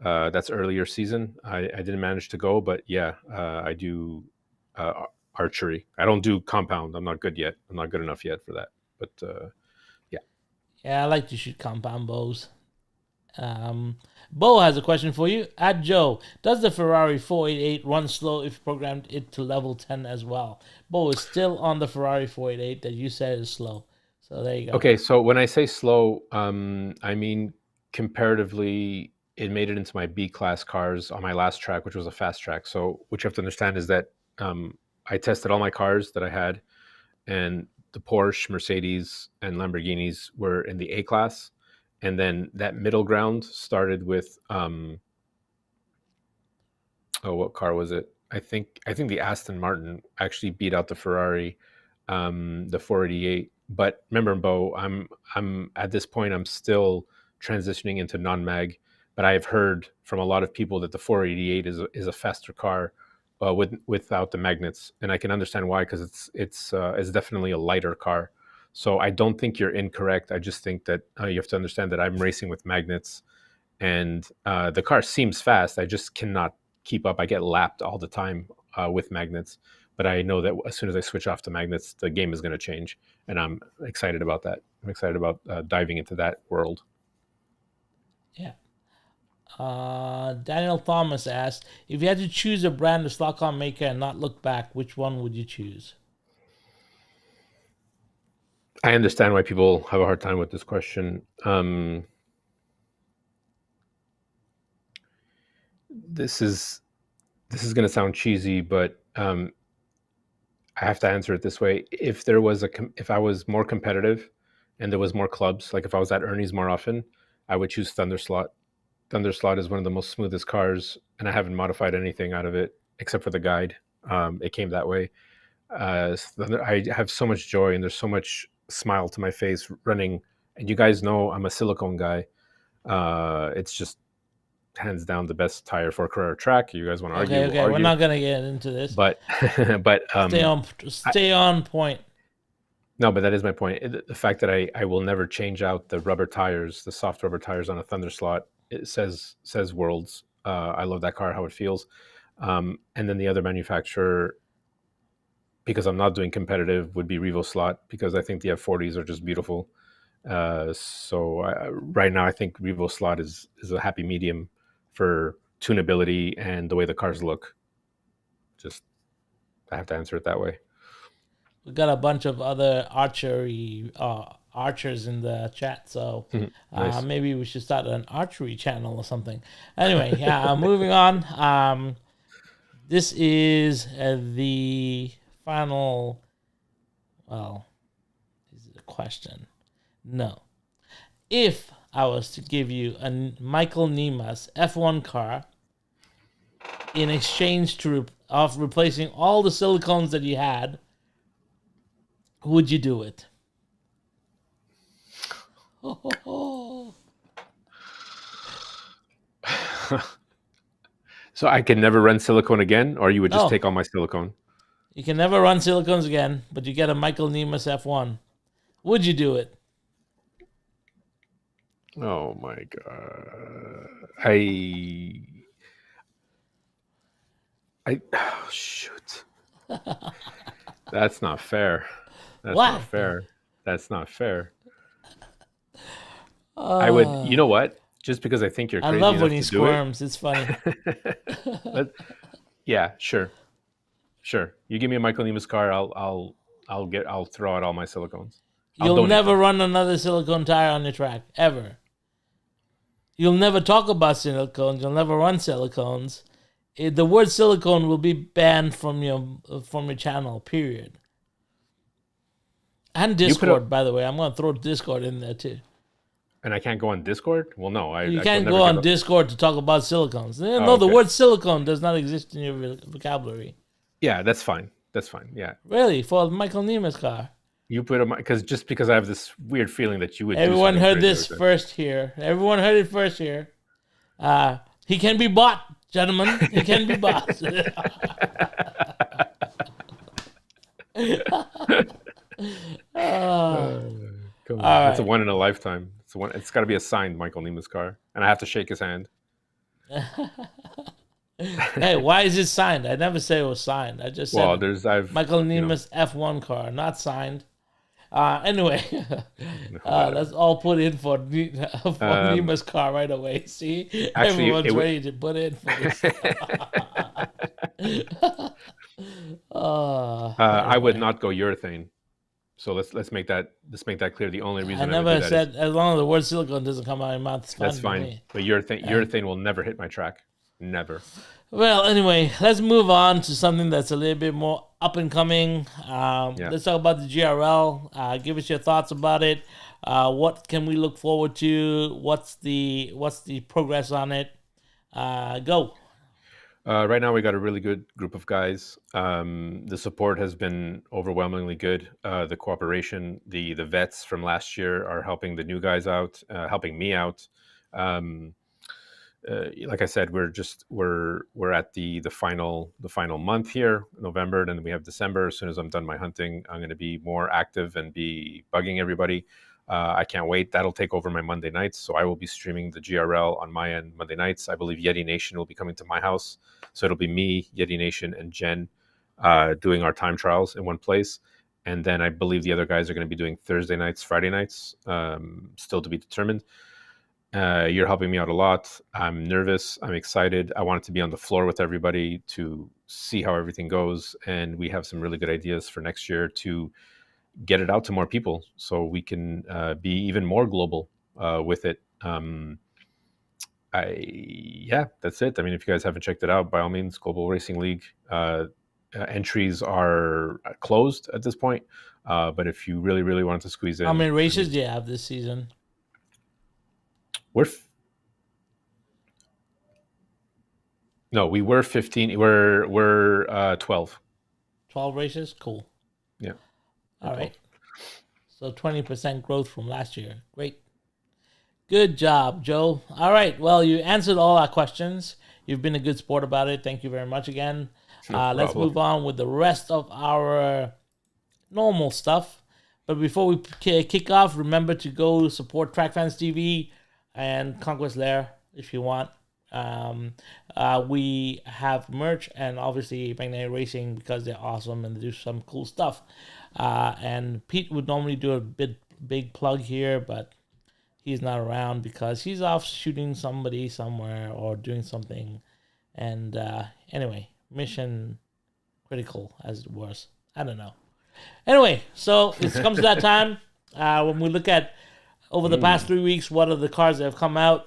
That's earlier season. I didn't manage to go, but yeah, I do archery. I don't do compound. I'm not good yet. I'm not good enough yet for that. But yeah. Yeah, I like to shoot compound bows. Bo has a question for you. At Joe, does the Ferrari 488 run slow if you programmed it to level 10 as well? Bo is still on the Ferrari 488 that you said is slow. So there you go. Okay, so when I say slow, I mean comparatively, it made it into my B class cars on my last track, which was a fast track. So what you have to understand is that I tested all my cars that I had, and the Porsche, Mercedes, and Lamborghinis were in the A class. And then that middle ground started with what car was it? I think the Aston Martin actually beat out the Ferrari, the 488. But remember, Bo, I'm at this point, I'm still transitioning into non-mag. But I've heard from a lot of people that the 488 is a faster car without the magnets, and I can understand why, because it's definitely a lighter car. So I don't think you're incorrect. I just think that you have to understand that I'm racing with magnets, and the car seems fast. I just cannot keep up. I get lapped all the time with magnets. But I know that as soon as I switch off the magnets, the game is going to change, and I'm excited about that. I'm excited about diving into that world. Yeah. Daniel Thomas asked, if you had to choose a brand of slot car maker and not look back, which one would you choose? I understand why people have a hard time with this question. this is going to sound cheesy, but I have to answer it this way. If I was more competitive and there was more clubs, like if I was at Ernie's more often, I would choose Thunderslot. Thunderslot is one of the most smoothest cars, and I haven't modified anything out of it except for the guide. It came that way. I have so much joy, and there's so much smile to my face running. And you guys know I'm a silicone guy. It's just hands down the best tire for a Carrera track. You guys want to argue? Okay, we're not gonna get into this. But stay on point. No, but that is my point. The fact that I will never change out the rubber tires, the soft rubber tires on a Thunderslot, it says worlds. I love that car, how it feels. And then the other manufacturer, because I'm not doing competitive, would be RevoSlot, because I think the F40s are just beautiful. Right now I think RevoSlot is a happy medium for tunability and the way the cars look. Just, I have to answer it that way. We got a bunch of other archers in the chat, so Nice. Maybe we should start an archery channel or something. Anyway, moving on. This is the final. Well, is it a question? No. If I was to give you a Michael Nimas F1 car in exchange of replacing all the silicones that you had, would you do it? So I can never run silicone again, or you would just take all my silicone? You can never run silicones again, but you get a Michael Nimas F1. Would you do it? Oh my god! Oh, shoot! That's not fair. That's not fair. That's not fair. I would. You know what? Just because I think you're crazy. I love when he squirms. It's funny. Yeah, sure. You give me a Michael Nimas car, I'll throw out all my silicones. You'll never run another silicone tire on your track ever. You'll never talk about silicones. You'll never run silicones. The word silicone will be banned from your channel. Period. And Discord, by the way. I'm going to throw Discord in there too. And I can't go on Discord? Well, no. You can't go on Discord to talk about silicones. No, the word silicone does not exist in your vocabulary. Yeah, that's fine. Yeah. Really? For a Michael Nimas car? You put him because I have this weird feeling that you would. Everyone heard this first here. Everyone heard it first here. He can be bought, gentlemen. He can be bought. Come on. It's a one in a lifetime. It's got to be a signed Michael Nimas car, and I have to shake his hand. Hey, why is it signed? I never said it was signed. I just said Michael Nimas F1 car, not signed. Anyway, let's all put in for Nimas car right away. See, actually, everyone's ready to put in for this. I would not go urethane. So let's make that clear. The only reason I never said, as long as the word silicone doesn't come out of my mouth, it's fine. That's fine. But urethane will never hit my track. Never. Well, anyway, let's move on to something that's a little bit more up and coming. Let's talk about the GRL. Give us your thoughts about it. What can we look forward to? What's the progress on it? Go. Right now, we got a really good group of guys. The support has been overwhelmingly good. The cooperation, the vets from last year are helping the new guys out, helping me out. Like I said, we're at the final month here, November, and then we have December. As soon as I'm done my hunting, I'm going to be more active and be bugging everybody. I can't wait. That'll take over my Monday nights. So I will be streaming the GRL on my end Monday nights. I believe Yeti Nation will be coming to my house. So it'll be me, Yeti Nation, and Jen doing our time trials in one place. And then I believe the other guys are going to be doing Thursday nights, Friday nights, still to be determined. You're helping me out a lot. I'm nervous. I'm excited. I want to be on the floor with everybody to see how everything goes. And we have some really good ideas for next year to get it out to more people so we can be even more global with it. Yeah, that's it. I mean, if you guys haven't checked it out, by all means, Global Racing League entries are closed at this point. But if you really, really want to squeeze in, How many I races mean, do you have this season? we were 15. We're 12. 12 races? Cool. Yeah. All 12. right. So 20% growth from last year. Great. Good job, Joe. All right. Well, you answered all our questions. You've been a good sport about it. Thank you very much again. No Let's problem. move on with the rest of our normal stuff. But before we kick off, remember to go support Track Fans TV and Conquest Lair if you want. We have merch and obviously Magnetic Racing because they're awesome and they do some cool stuff. And Pete would normally do a big plug here, but he's not around because he's off shooting somebody somewhere or doing something. And anyway, mission critical as it was. I don't know. Anyway, so it comes to that time when we look at over the past 3 weeks what are the cars that have come out,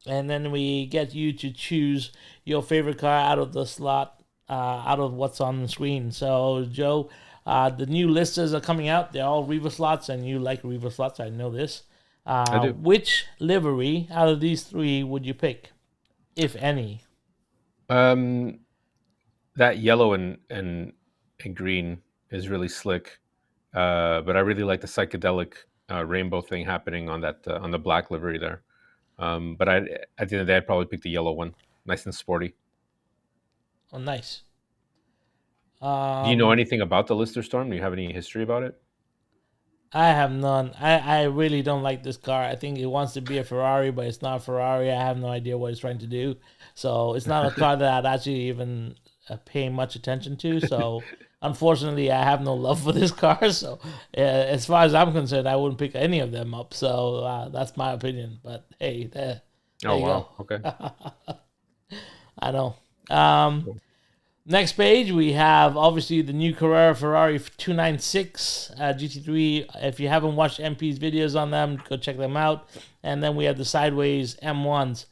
and then we get you to choose your favorite car out of the slot, out of what's on the screen. So, Joe, the new listers are coming out. They're all Reva slots, and you like Reva slots. I know this. I do. Which livery out of these three would you pick, if any? That yellow and green is really slick, but I really like the psychedelic rainbow thing happening on that on the black livery there. But at the end of the day, I'd probably pick the yellow one, nice and sporty. Oh, nice. Do you know anything about the Lister Storm? Do you have any history about it? I have none. I really don't like this car. I think it wants to be a Ferrari, but it's not a Ferrari. I have no idea what it's trying to do. So it's not a car that I'd actually even pay much attention to. So unfortunately, I have no love for this car. So as far as I'm concerned, I wouldn't pick any of them up. So that's my opinion. But hey, there Oh you wow! go. Okay. I know. Next page, we have obviously the new Carrera Ferrari 296 GT3. If you haven't watched MP's videos on them, go check them out. And then we have the Sideways M1s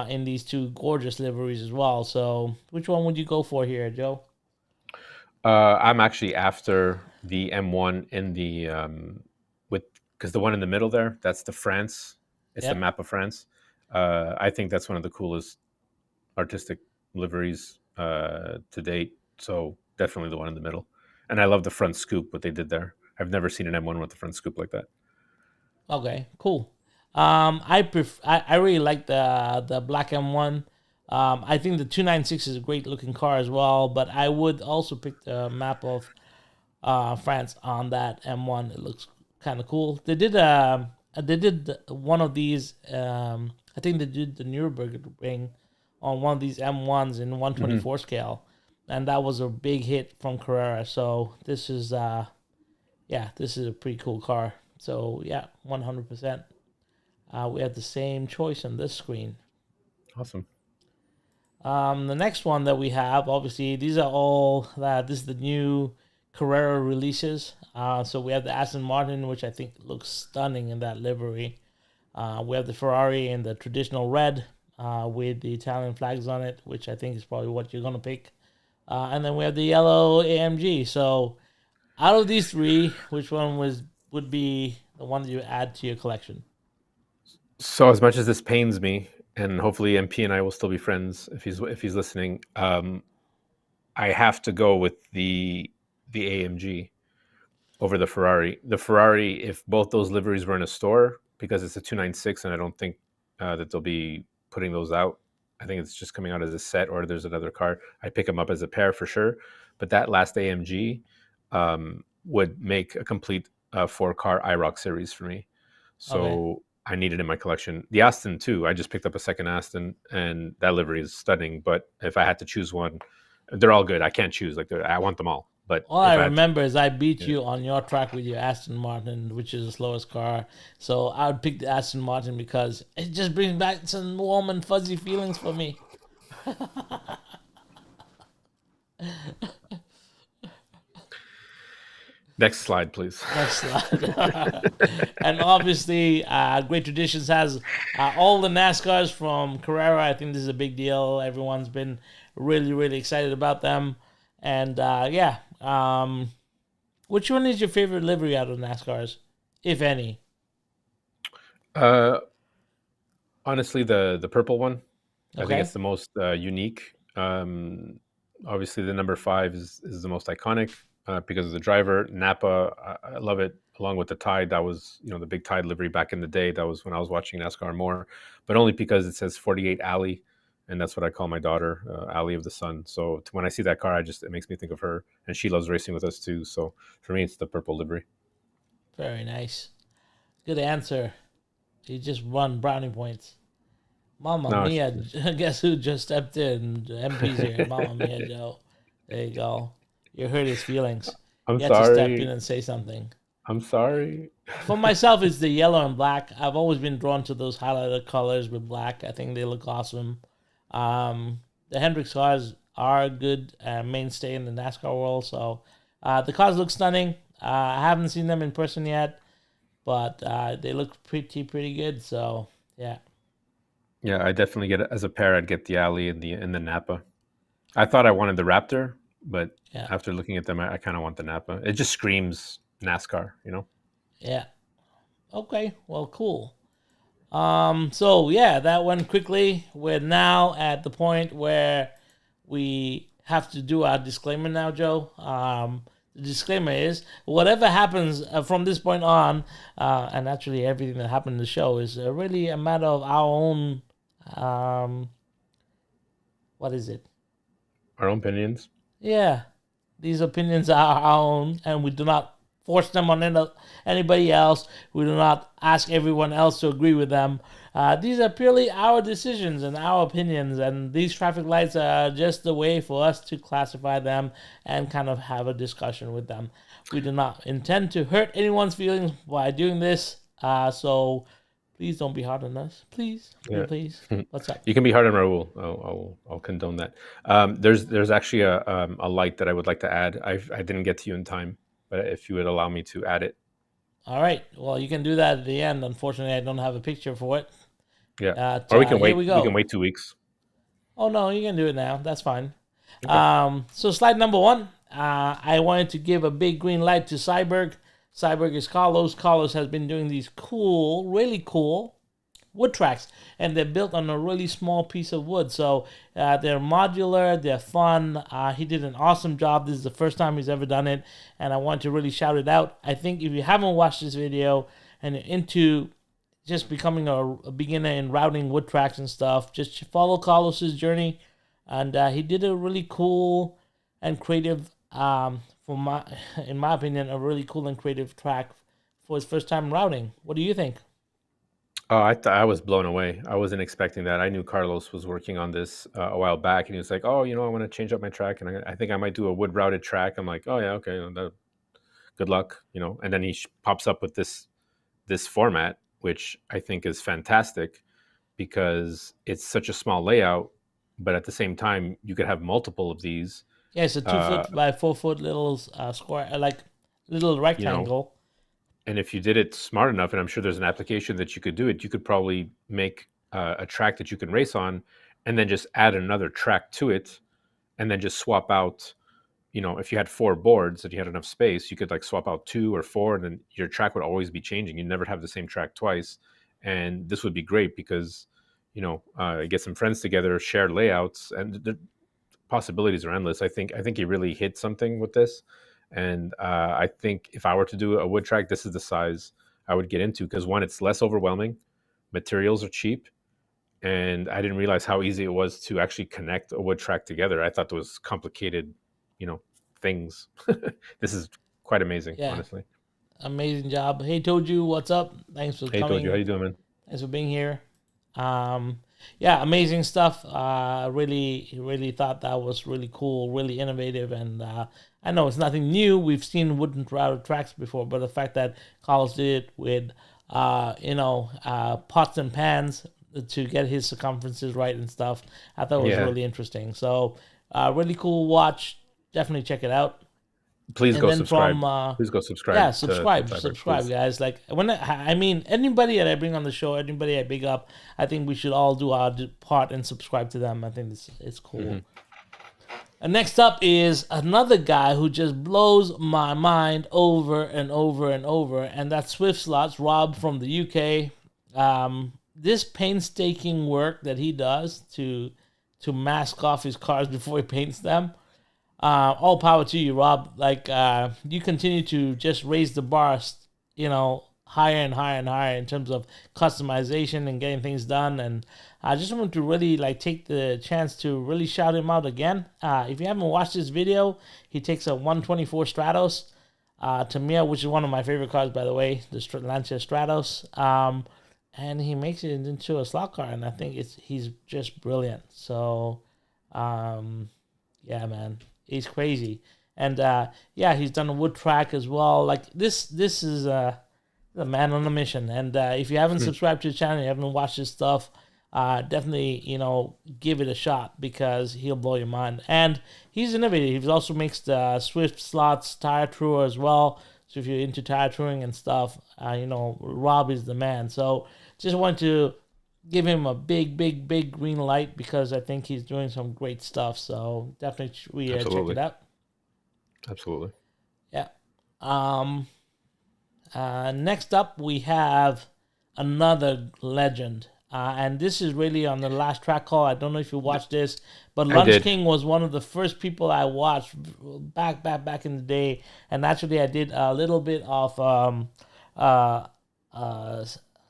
in these two gorgeous liveries as well. So which one would you go for here, Joe? I'm actually after the M1 in the because the one in the middle there, that's the France. It's the map of France. I think that's one of the coolest artistic liveries to date. So definitely the one in the middle. And I love the front scoop, what they did there. I've never seen an M1 with the front scoop like that. Okay, cool. I really like the black M1. I think the 296 is a great looking car as well, but I would also pick the map of France on that M1. It looks kind of cool. They did one of these. I think they did the Nürburgring on one of these M1s in 124 scale, and that was a big hit from Carrera. So this is this is a pretty cool car. So yeah, 100%. We have the same choice on this screen. Awesome. The next one that we have, obviously, these are all this is the new Carrera releases. So we have the Aston Martin, which I think looks stunning in that livery. We have the Ferrari in the traditional red with the Italian flags on it, which I think is probably what you're gonna pick. And then we have the yellow AMG. So out of these three, which one would be the one that you add to your collection? So as much as this pains me, and hopefully MP and I will still be friends if he's listening, I have to go with the AMG over the Ferrari. The Ferrari, if both those liveries were in a store, because it's a 296, and I don't think that they'll be putting those out. I think it's just coming out as a set, or there's another car. I pick them up as a pair for sure. But that last AMG would make a complete 4-car IROC series for me. So. Okay. I need it in my collection. The Aston too. I just picked up a second Aston, and that livery is stunning. But if I had to choose one, they're all good. I can't choose. I want them all. But all I remember is I beat you on your track with your Aston Martin, which is the slowest car. So I would pick the Aston Martin because it just brings back some warm and fuzzy feelings for me. Next slide, please. Next slide. And obviously, Great Traditions has all the NASCARs from Carrera. I think this is a big deal. Everyone's been really, really excited about them. And yeah, which one is your favorite livery out of NASCARs, if any? Honestly, the purple one. I think Okay. it's the most unique. Obviously, the number 5 is the most iconic because of the driver. Napa, I love it. Along with the Tide, that was the big Tide livery back in the day. That was when I was watching NASCAR more, but only because it says 48 Alley, and that's what I call my daughter, Alley of the Sun. So when I see that car, it makes me think of her, and she loves racing with us too. So for me, it's the purple livery. Very nice. Good answer. You just won brownie points. Mamma No, mia, guess who just stepped in? MP's here. Mamma mia, Joe. There you go. You hurt his feelings. I'm You had to step in sorry. and say something. I'm sorry. For myself, it's the yellow and black. I've always been drawn to those highlighted colors with black. I think they look awesome. The Hendrix cars are a good mainstay in the NASCAR world. So the cars look stunning. I haven't seen them in person yet, but they look pretty good. So yeah. Yeah, I definitely get it as a pair. I'd get the Alley and the Napa. I thought I wanted the Raptor, but Yeah. after looking at them, I kind of want the Napa. It just screams NASCAR, Yeah. Okay. Well, cool. So yeah, that went quickly. We're now at the point where we have to do our disclaimer now, Joe. The disclaimer is whatever happens from this point on, and actually everything that happened in the show is really a matter of our own. What is it? Our own opinions. Yeah, these opinions are our own, and we do not force them on anybody else. We do not ask everyone else to agree with them. These are purely our decisions and our opinions, and these traffic lights are just a way for us to classify them and kind of have a discussion with them. We do not intend to hurt anyone's feelings by doing this, so please don't be hard on us. Please, Yeah. please. What's up? You can be hard on Raul. I'll condone that. There's actually a light that I would like to add. I didn't get to you in time, but if you would allow me to add it. All right. Well, you can do that at the end. Unfortunately, I don't have a picture for it. Yeah. Or we can wait. Here we go. We can wait 2 weeks. Oh no, you can do it now. That's fine. Okay. So slide number 1. I wanted to give a big green light to Cyberg. Cyberg is Carlos. Carlos has been doing these cool, really cool wood tracks, and they're built on a really small piece of wood. So they're modular, they're fun. He did an awesome job. This is the first time he's ever done it, and I want to really shout it out. I think if you haven't watched this video and you're into just becoming a beginner in routing wood tracks and stuff, just follow Carlos's journey. And he did a really cool and creative, in my opinion, a really cool and creative track for his first time routing. What do you think? Oh, I was blown away. I wasn't expecting that. I knew Carlos was working on this a while back, and he was like, "Oh, I want to change up my track, and I think I might do a wood routed track." I'm like, "Oh yeah, okay, good luck," And then he pops up with this format, which I think is fantastic because it's such a small layout, but at the same time, you could have multiple of these. Yeah, it's a 2 foot by 4 foot little square, like little rectangle. And if you did it smart enough, and I'm sure there's an application that you could do it, you could probably make a track that you can race on, and then just add another track to it, and then just swap out. If you had 4 boards and you had enough space, you could like swap out 2 or 4, and then your track would always be changing. You never have the same track twice, and this would be great because get some friends together, share layouts, and the possibilities are endless. I think he really hit something with this. And I think if I were to do a wood track, this is the size I would get into because one, it's less overwhelming, materials are cheap, and I didn't realize how easy it was to actually connect a wood track together. I thought there was complicated, things. This is quite amazing, honestly. Amazing job. Hey, Toju, what's up? Thanks for coming. Hey, Toju, how you doing, man? Thanks for being here. Amazing stuff. Really thought that was really cool, really innovative, and I know it's nothing new. We've seen wooden routed tracks before, but the fact that Carlos did it with, pots and pans to get his circumferences right and stuff, I thought it was really interesting. So, really cool watch. Definitely check it out. Please And go then subscribe. from Please go subscribe. yeah, to subscribe, please. guys. Like I mean, anybody that I bring on the show, anybody I big up, I think we should all do our part and subscribe to them. I think it's cool. And next up is another guy who just blows my mind over and over and over, and that's Swift Slots, Rob from the UK. This painstaking work that he does to mask off his cars before he paints them. All power to you, Rob. Like you continue to just raise the bar, higher and higher and higher in terms of customization and getting things done. And I just wanted to really take the chance to really shout him out again. If you haven't watched this video, he takes a 124 Stratos Tamiya, which is one of my favorite cars, by the way, the Lancia Stratos. And he makes it into a slot car, and I think he's just brilliant. So, yeah, man, he's crazy. And yeah, he's done a wood track as well. Like this is a man on a mission. And if you haven't subscribed to the channel, you haven't watched his stuff, definitely give it a shot, because he'll blow your mind. And he's innovative. He also makes the Swift Slots tire tour as well. So if you're into tire touring and stuff, Rob is the man. So just want to give him a big green light, because I think he's doing some great stuff. So definitely check it out. Absolutely. Yeah. Next up, we have another legend. And this is really on the last track call. I don't know if you watched this, but Lunch King was one of the first people I watched back in the day. And actually, I did a little bit of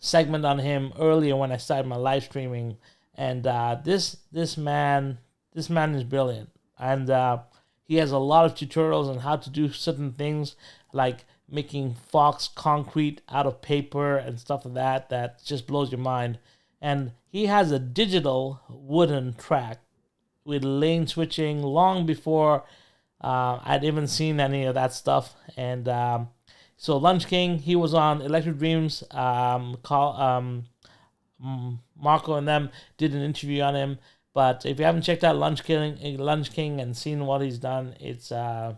segment on him earlier when I started my live streaming. And this man is brilliant. And he has a lot of tutorials on how to do certain things, like making Fox concrete out of paper and stuff like that just blows your mind. And he has a digital wooden track with lane switching long before I'd even seen any of that stuff. And so Lunch King, he was on Electric Dreams. Marco and them did an interview on him. But if you haven't checked out Lunch King and seen what he's done, it's yeah.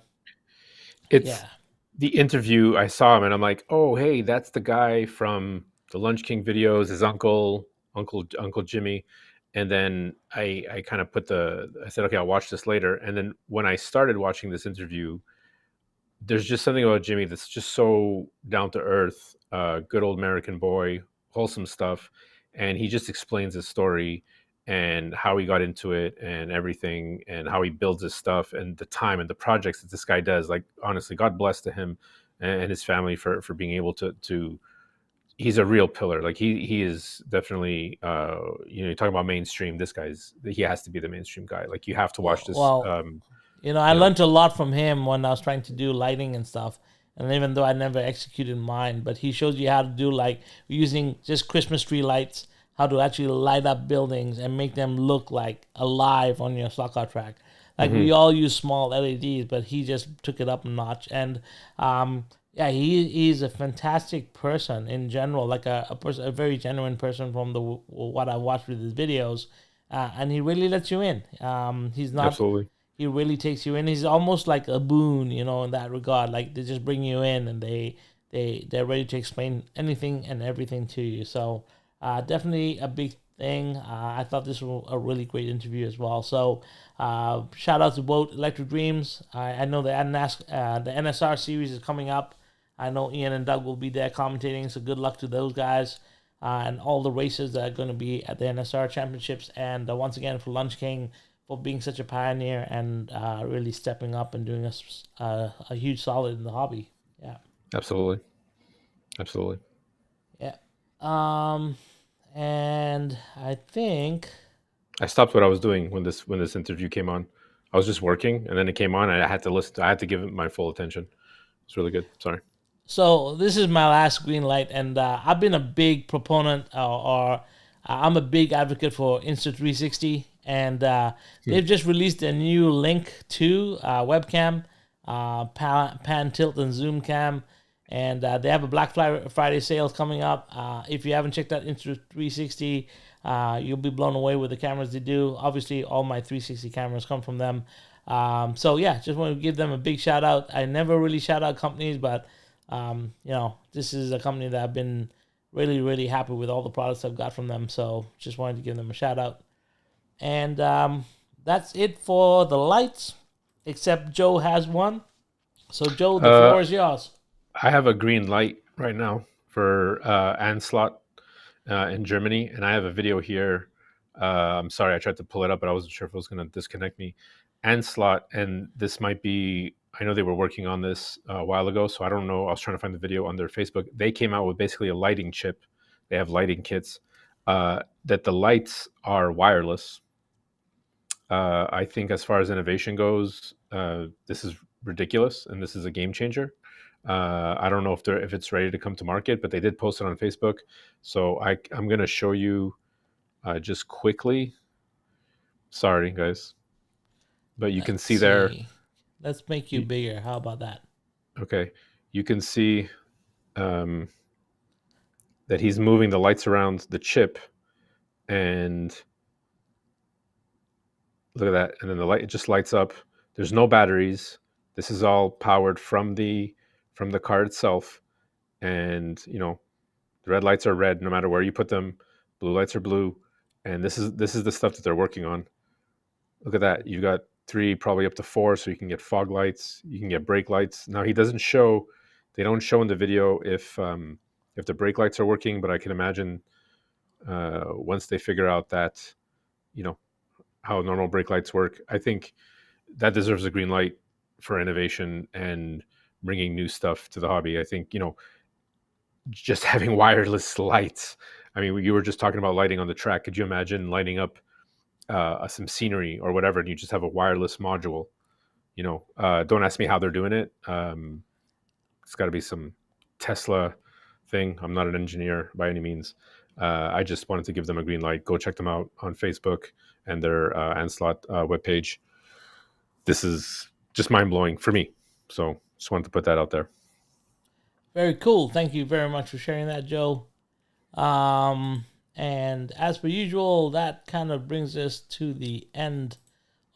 The interview. I saw him and I'm like, oh, hey, that's the guy from the Lunch King videos, his Uncle Jimmy. And then I kind of I said, okay, I'll watch this later. And then when I started watching this interview, there's just something about Jimmy that's just so down to earth, good old American boy, wholesome stuff. And he just explains his story and how he got into it and everything, and how he builds his stuff and the time and the projects that this guy does. Like, honestly, God bless to him and his family for being able to he's a real pillar. Like he is definitely, you talk about mainstream, he has to be the mainstream guy. Like, you have to watch this. Well, I learned a lot from him when I was trying to do lighting and stuff. And even though I never executed mine, but he shows you how to do, like, using just Christmas tree lights, how to actually light up buildings and make them look like alive on your slot car track. Like, we all use small LEDs, but he just took it up a notch. And yeah, he's a fantastic person in general, like a very genuine person from what I watched with his videos, and he really lets you in. He's not. Absolutely. He really takes you in. He's almost like a boon, in that regard. Like, they just bring you in, and they're ready to explain anything and everything to you. So definitely a big thing. I thought this was a really great interview as well. So shout out to both Electric Dreams. I know the NSR series is coming up. I know Ian and Doug will be there commentating, so good luck to those guys and all the races that are going to be at the NSR Championships. And once again, for Lunch King, for being such a pioneer and really stepping up and doing us a huge solid in the hobby. Yeah. Absolutely. Yeah. And I think I stopped what I was doing when this interview came on. I was just working, and then it came on, and I had to listen. I had to give it my full attention. It's really good. Sorry. So this is my last green light, and I've been a big proponent, or I'm a big advocate for Insta360, and they've just released a new Link 2 webcam, pan, tilt, and zoom cam, and they have a Black Friday sales coming up. If you haven't checked out Insta360, you'll be blown away with the cameras they do. Obviously, all my 360 cameras come from them. So yeah, just want to give them a big shout out. I never really shout out companies, but this is a company that I've been really, really happy with all the products I've got from them. So just wanted to give them a shout out. And that's it for the lights, except Joe has one. So Joe, the floor is yours. I have a green light right now for Anslot in Germany, and I have a video here. I'm sorry, I tried to pull it up, but I wasn't sure if it was going to disconnect me. Anslot, and this might be, I know they were working on this a while ago, so I don't know. I was trying to find the video on their Facebook. They came out with basically a lighting chip. They have lighting kits that the lights are wireless. I think as far as innovation goes, this is ridiculous, and this is a game changer. I don't know if it's ready to come to market, but they did post it on Facebook. So I'm going to show you just quickly. Sorry, guys, but you can see there. Let's make you bigger. How about that? Okay, you can see that he's moving the lights around the chip, and look at that. And then the light, it just lights up. There's no batteries. This is all powered from the car itself. And the red lights are red no matter where you put them. Blue lights are blue. And this is the stuff that they're working on. Look at that. You've got 3, probably up to 4, so you can get fog lights, you can get brake lights. Now they don't show in the video if the brake lights are working, but I can imagine once they figure out that how normal brake lights work, I think that deserves a green light for innovation and bringing new stuff to the hobby. I think just having wireless lights. I mean, you were just talking about lighting on the track. Could you imagine lighting up some scenery or whatever, and you just have a wireless module? Don't ask me how they're doing it. It's got to be some Tesla thing. I'm not an engineer by any means. I just wanted to give them a green light. Go check them out on Facebook and their Anslot webpage. This is just mind-blowing for me. So just wanted to put that out there. Very cool. Thank you very much for sharing that, Joe. And as per usual, that kind of brings us to the end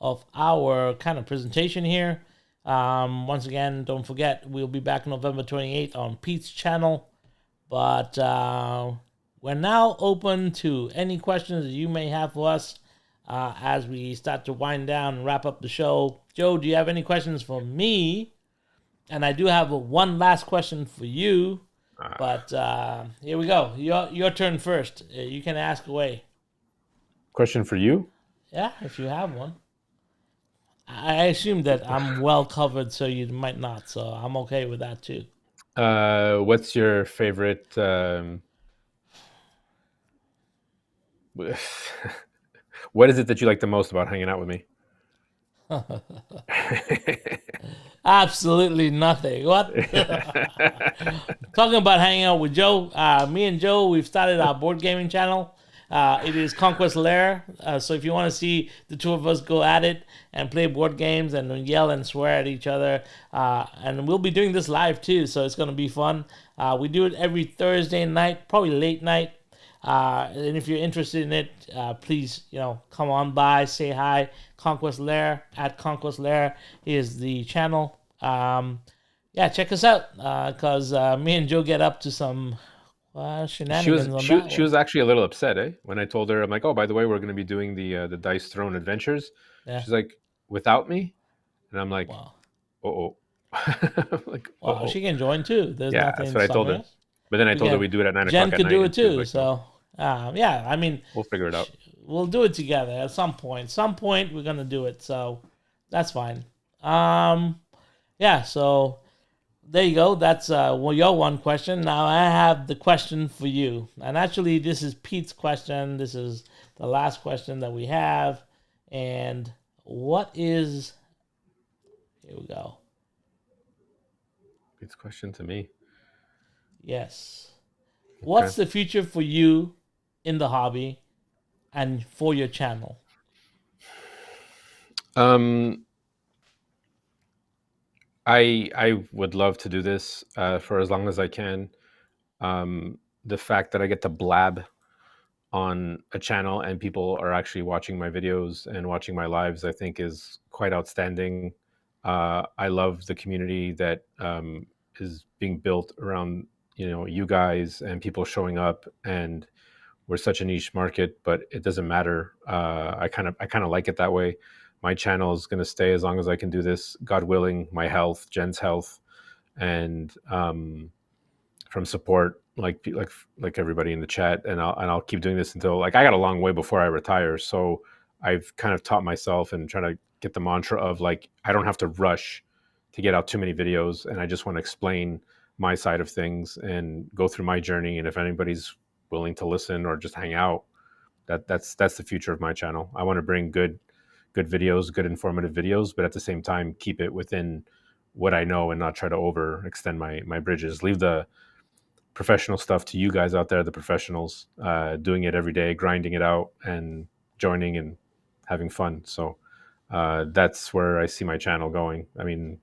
of our kind of presentation here. Once again, don't forget, we'll be back November 28th on Pete's channel. But we're now open to any questions that you may have for us as we start to wind down and wrap up the show. Joe, do you have any questions for me? And I do have one last question for you. But here we go. Your turn first. You can ask away. Question for you? Yeah, if you have one. I assume that I'm well covered, so you might not. So I'm okay with that too. What's your favorite? What is it that you like the most about hanging out with me? Absolutely nothing. What? Talking about hanging out with Joe. Me and Joe, we've started our board gaming channel. It is Conquest Lair. So if you want to see the two of us go at it and play board games and yell and swear at each other, and we'll be doing this live too, so it's going to be fun. We do it every Thursday night, probably late night. And if you're interested in it, please, come on by, say hi. Conquest Lair, at Conquest Lair is the channel. Check us out, because me and Joe get up to some shenanigans. She was actually a little upset, when I told her, I'm like, oh, by the way, we're going to be doing the Dice Throne Adventures. Yeah. She's like, without me? And I'm like, wow. Like, well, she can join too. There's nothing. That's what I told her. But then I told her we do it at 9 o'clock at night. Jen could do it too. So, I mean, we'll figure it out. We'll do it together at some point. Some point we're gonna do it. So that's fine. So there you go. That's your one question. Now I have the question for you. And actually, this is Pete's question. This is the last question that we have. And what is... Here we go. Pete's question to me. Yes. Okay. What's the future for you in the hobby and for your channel? I would love to do this for as long as I can. The fact that I get to blab on a channel and people are actually watching my videos and watching my lives, I think is quite outstanding. I love the community that is being built around, you guys and people showing up, and we're such a niche market, but it doesn't matter. I kind of like it that way. My channel is going to stay as long as I can do this, God willing, my health, Jen's health, and from support like everybody in the chat, and I'll keep doing this until, like, I got a long way before I retire. So I've kind of taught myself and trying to get the mantra of, like, I don't have to rush to get out too many videos, and I just want to explain my side of things and go through my journey. And if anybody's willing to listen or just hang out, that's the future of my channel. I want to bring good videos, good informative videos, but at the same time keep it within what I know and not try to overextend my bridges. Leave the professional stuff to you guys out there, the professionals, doing it every day, grinding it out and joining and having fun. So that's where I see my channel going. I mean,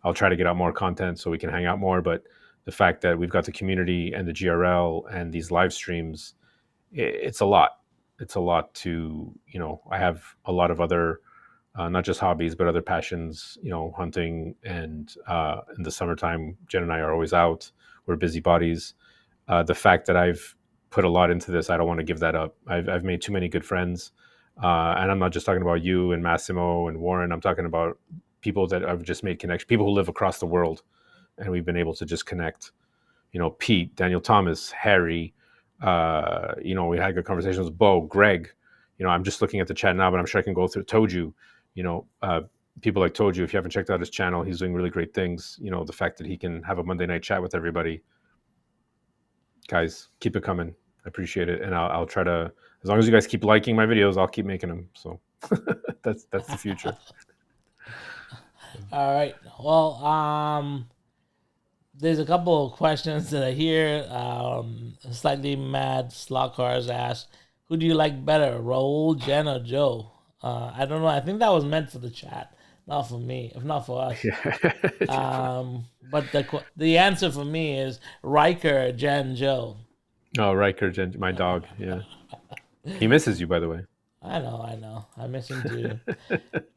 I'll try to get out more content so we can hang out more, but the fact that we've got the community and the GRL and these live streams, it's a lot. It's a lot to, I have a lot of other, not just hobbies, but other passions, hunting. And in the summertime, Jen and I are always out. We're busybodies. The fact that I've put a lot into this, I don't want to give that up. I've made too many good friends. And I'm not just talking about you and Massimo and Warren. I'm talking about people that I've just made connections, people who live across the world, and we've been able to just connect. Pete, Daniel Thomas, Harry, we had good conversations with Bo, Greg. I'm just looking at the chat now, but I'm sure I can go through Toju. People like Toju, if you haven't checked out his channel, he's doing really great things. The fact that he can have a Monday night chat with everybody. Guys, keep it coming. I appreciate it. And I'll try to, as long as you guys keep liking my videos, I'll keep making them. So that's the future. All right. Well, there's a couple of questions that I hear. Slightly mad slot cars asked, who do you like better, Raul, Jen, or Joe? I don't know. I think that was meant for the chat, not for me, if not for us. But the answer for me is Riker, Jen, Joe. Oh, Riker, Jen, my dog. Yeah. He misses you, by the way. I know. I miss him too.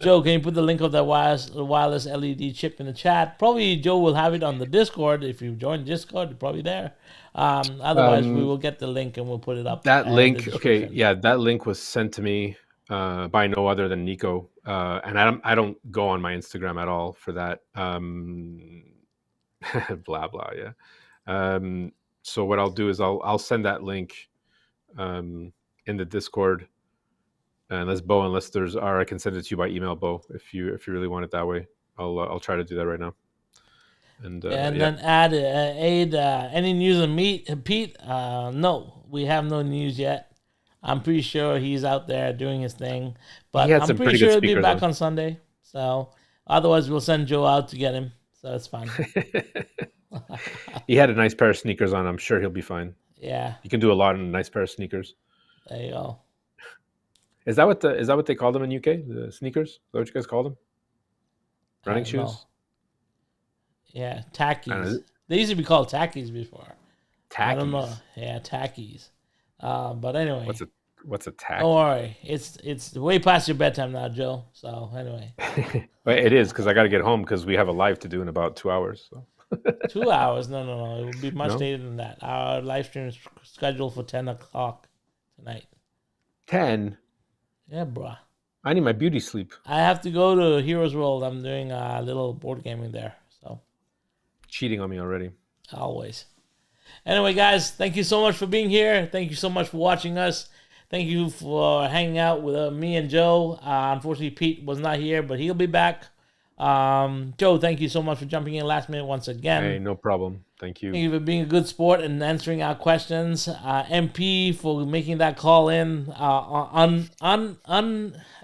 Joe, can you put the link of that wireless LED chip in the chat? Probably Joe will have it on the Discord. If you join Discord, it's probably there. Otherwise, we will get the link and we'll put it up. That link, okay, yeah, that link was sent to me by no other than Nico, and I don't go on my Instagram at all for that. Blah blah, yeah. So what I'll do is I'll send that link in the Discord. Unless there's, or I can send it to you by email, Bo, if you really want it that way. I'll try to do that right now. And then add any news on Pete? No, we have no news yet. I'm pretty sure he's out there doing his thing, but I'm pretty sure he'll be back on Sunday. So otherwise, we'll send Joe out to get him. So it's fine. He had a nice pair of sneakers on. I'm sure he'll be fine. Yeah, you can do a lot in a nice pair of sneakers. There you go. Is that what they call them in UK? The sneakers? Is that what you guys call them? Running shoes? Know. Yeah, tackies. They used to be called tackies before. Tackies? I don't know. Yeah, tackies. But anyway. What's a tack? Don't worry. It's way past your bedtime now, Joe. So anyway. It is, because I got to get home because we have a live to do in about 2 hours. So. 2 hours? No. It will be much later than that. Our live stream is scheduled for 10 o'clock tonight. 10? Yeah, bruh. I need my beauty sleep. I have to go to Heroes World. I'm doing a little board gaming there. So cheating on me already. Always. Anyway, guys, thank you so much for being here. Thank you so much for watching us. Thank you for hanging out with me and Joe. Unfortunately, Pete was not here, but he'll be back. Joe, thank you so much for jumping in last minute once again. Hey, no problem. Thank you. Thank you for being a good sport and answering our questions. MP for making that call in.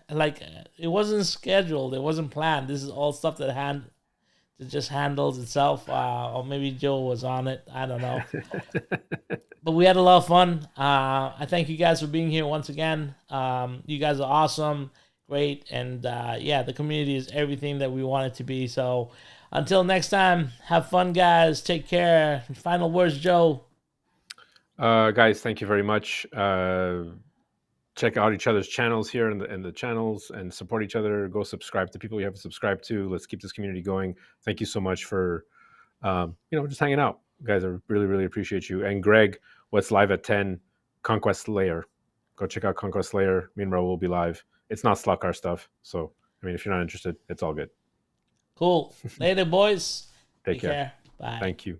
Like it wasn't scheduled. It wasn't planned. This is all stuff that just handles itself. Or maybe Joe was on it. I don't know. But we had a lot of fun. I thank you guys for being here once again. You guys are awesome. Great. And the community is everything that we want it to be. So until next time, have fun, guys. Take care. Final words, Joe. Guys, thank you very much. Check out each other's channels here and the channels and support each other. Go subscribe to people you haven't subscribed to. Let's keep this community going. Thank you so much for just hanging out, guys. I really, really appreciate you. And Greg, what's live at 10? Conquest Layer. Go check out Conquest Layer. Me and Raul will be live. It's not slot car stuff, so I mean, if you're not interested, it's all good. Cool. Later, boys. Take care. Bye. Thank you.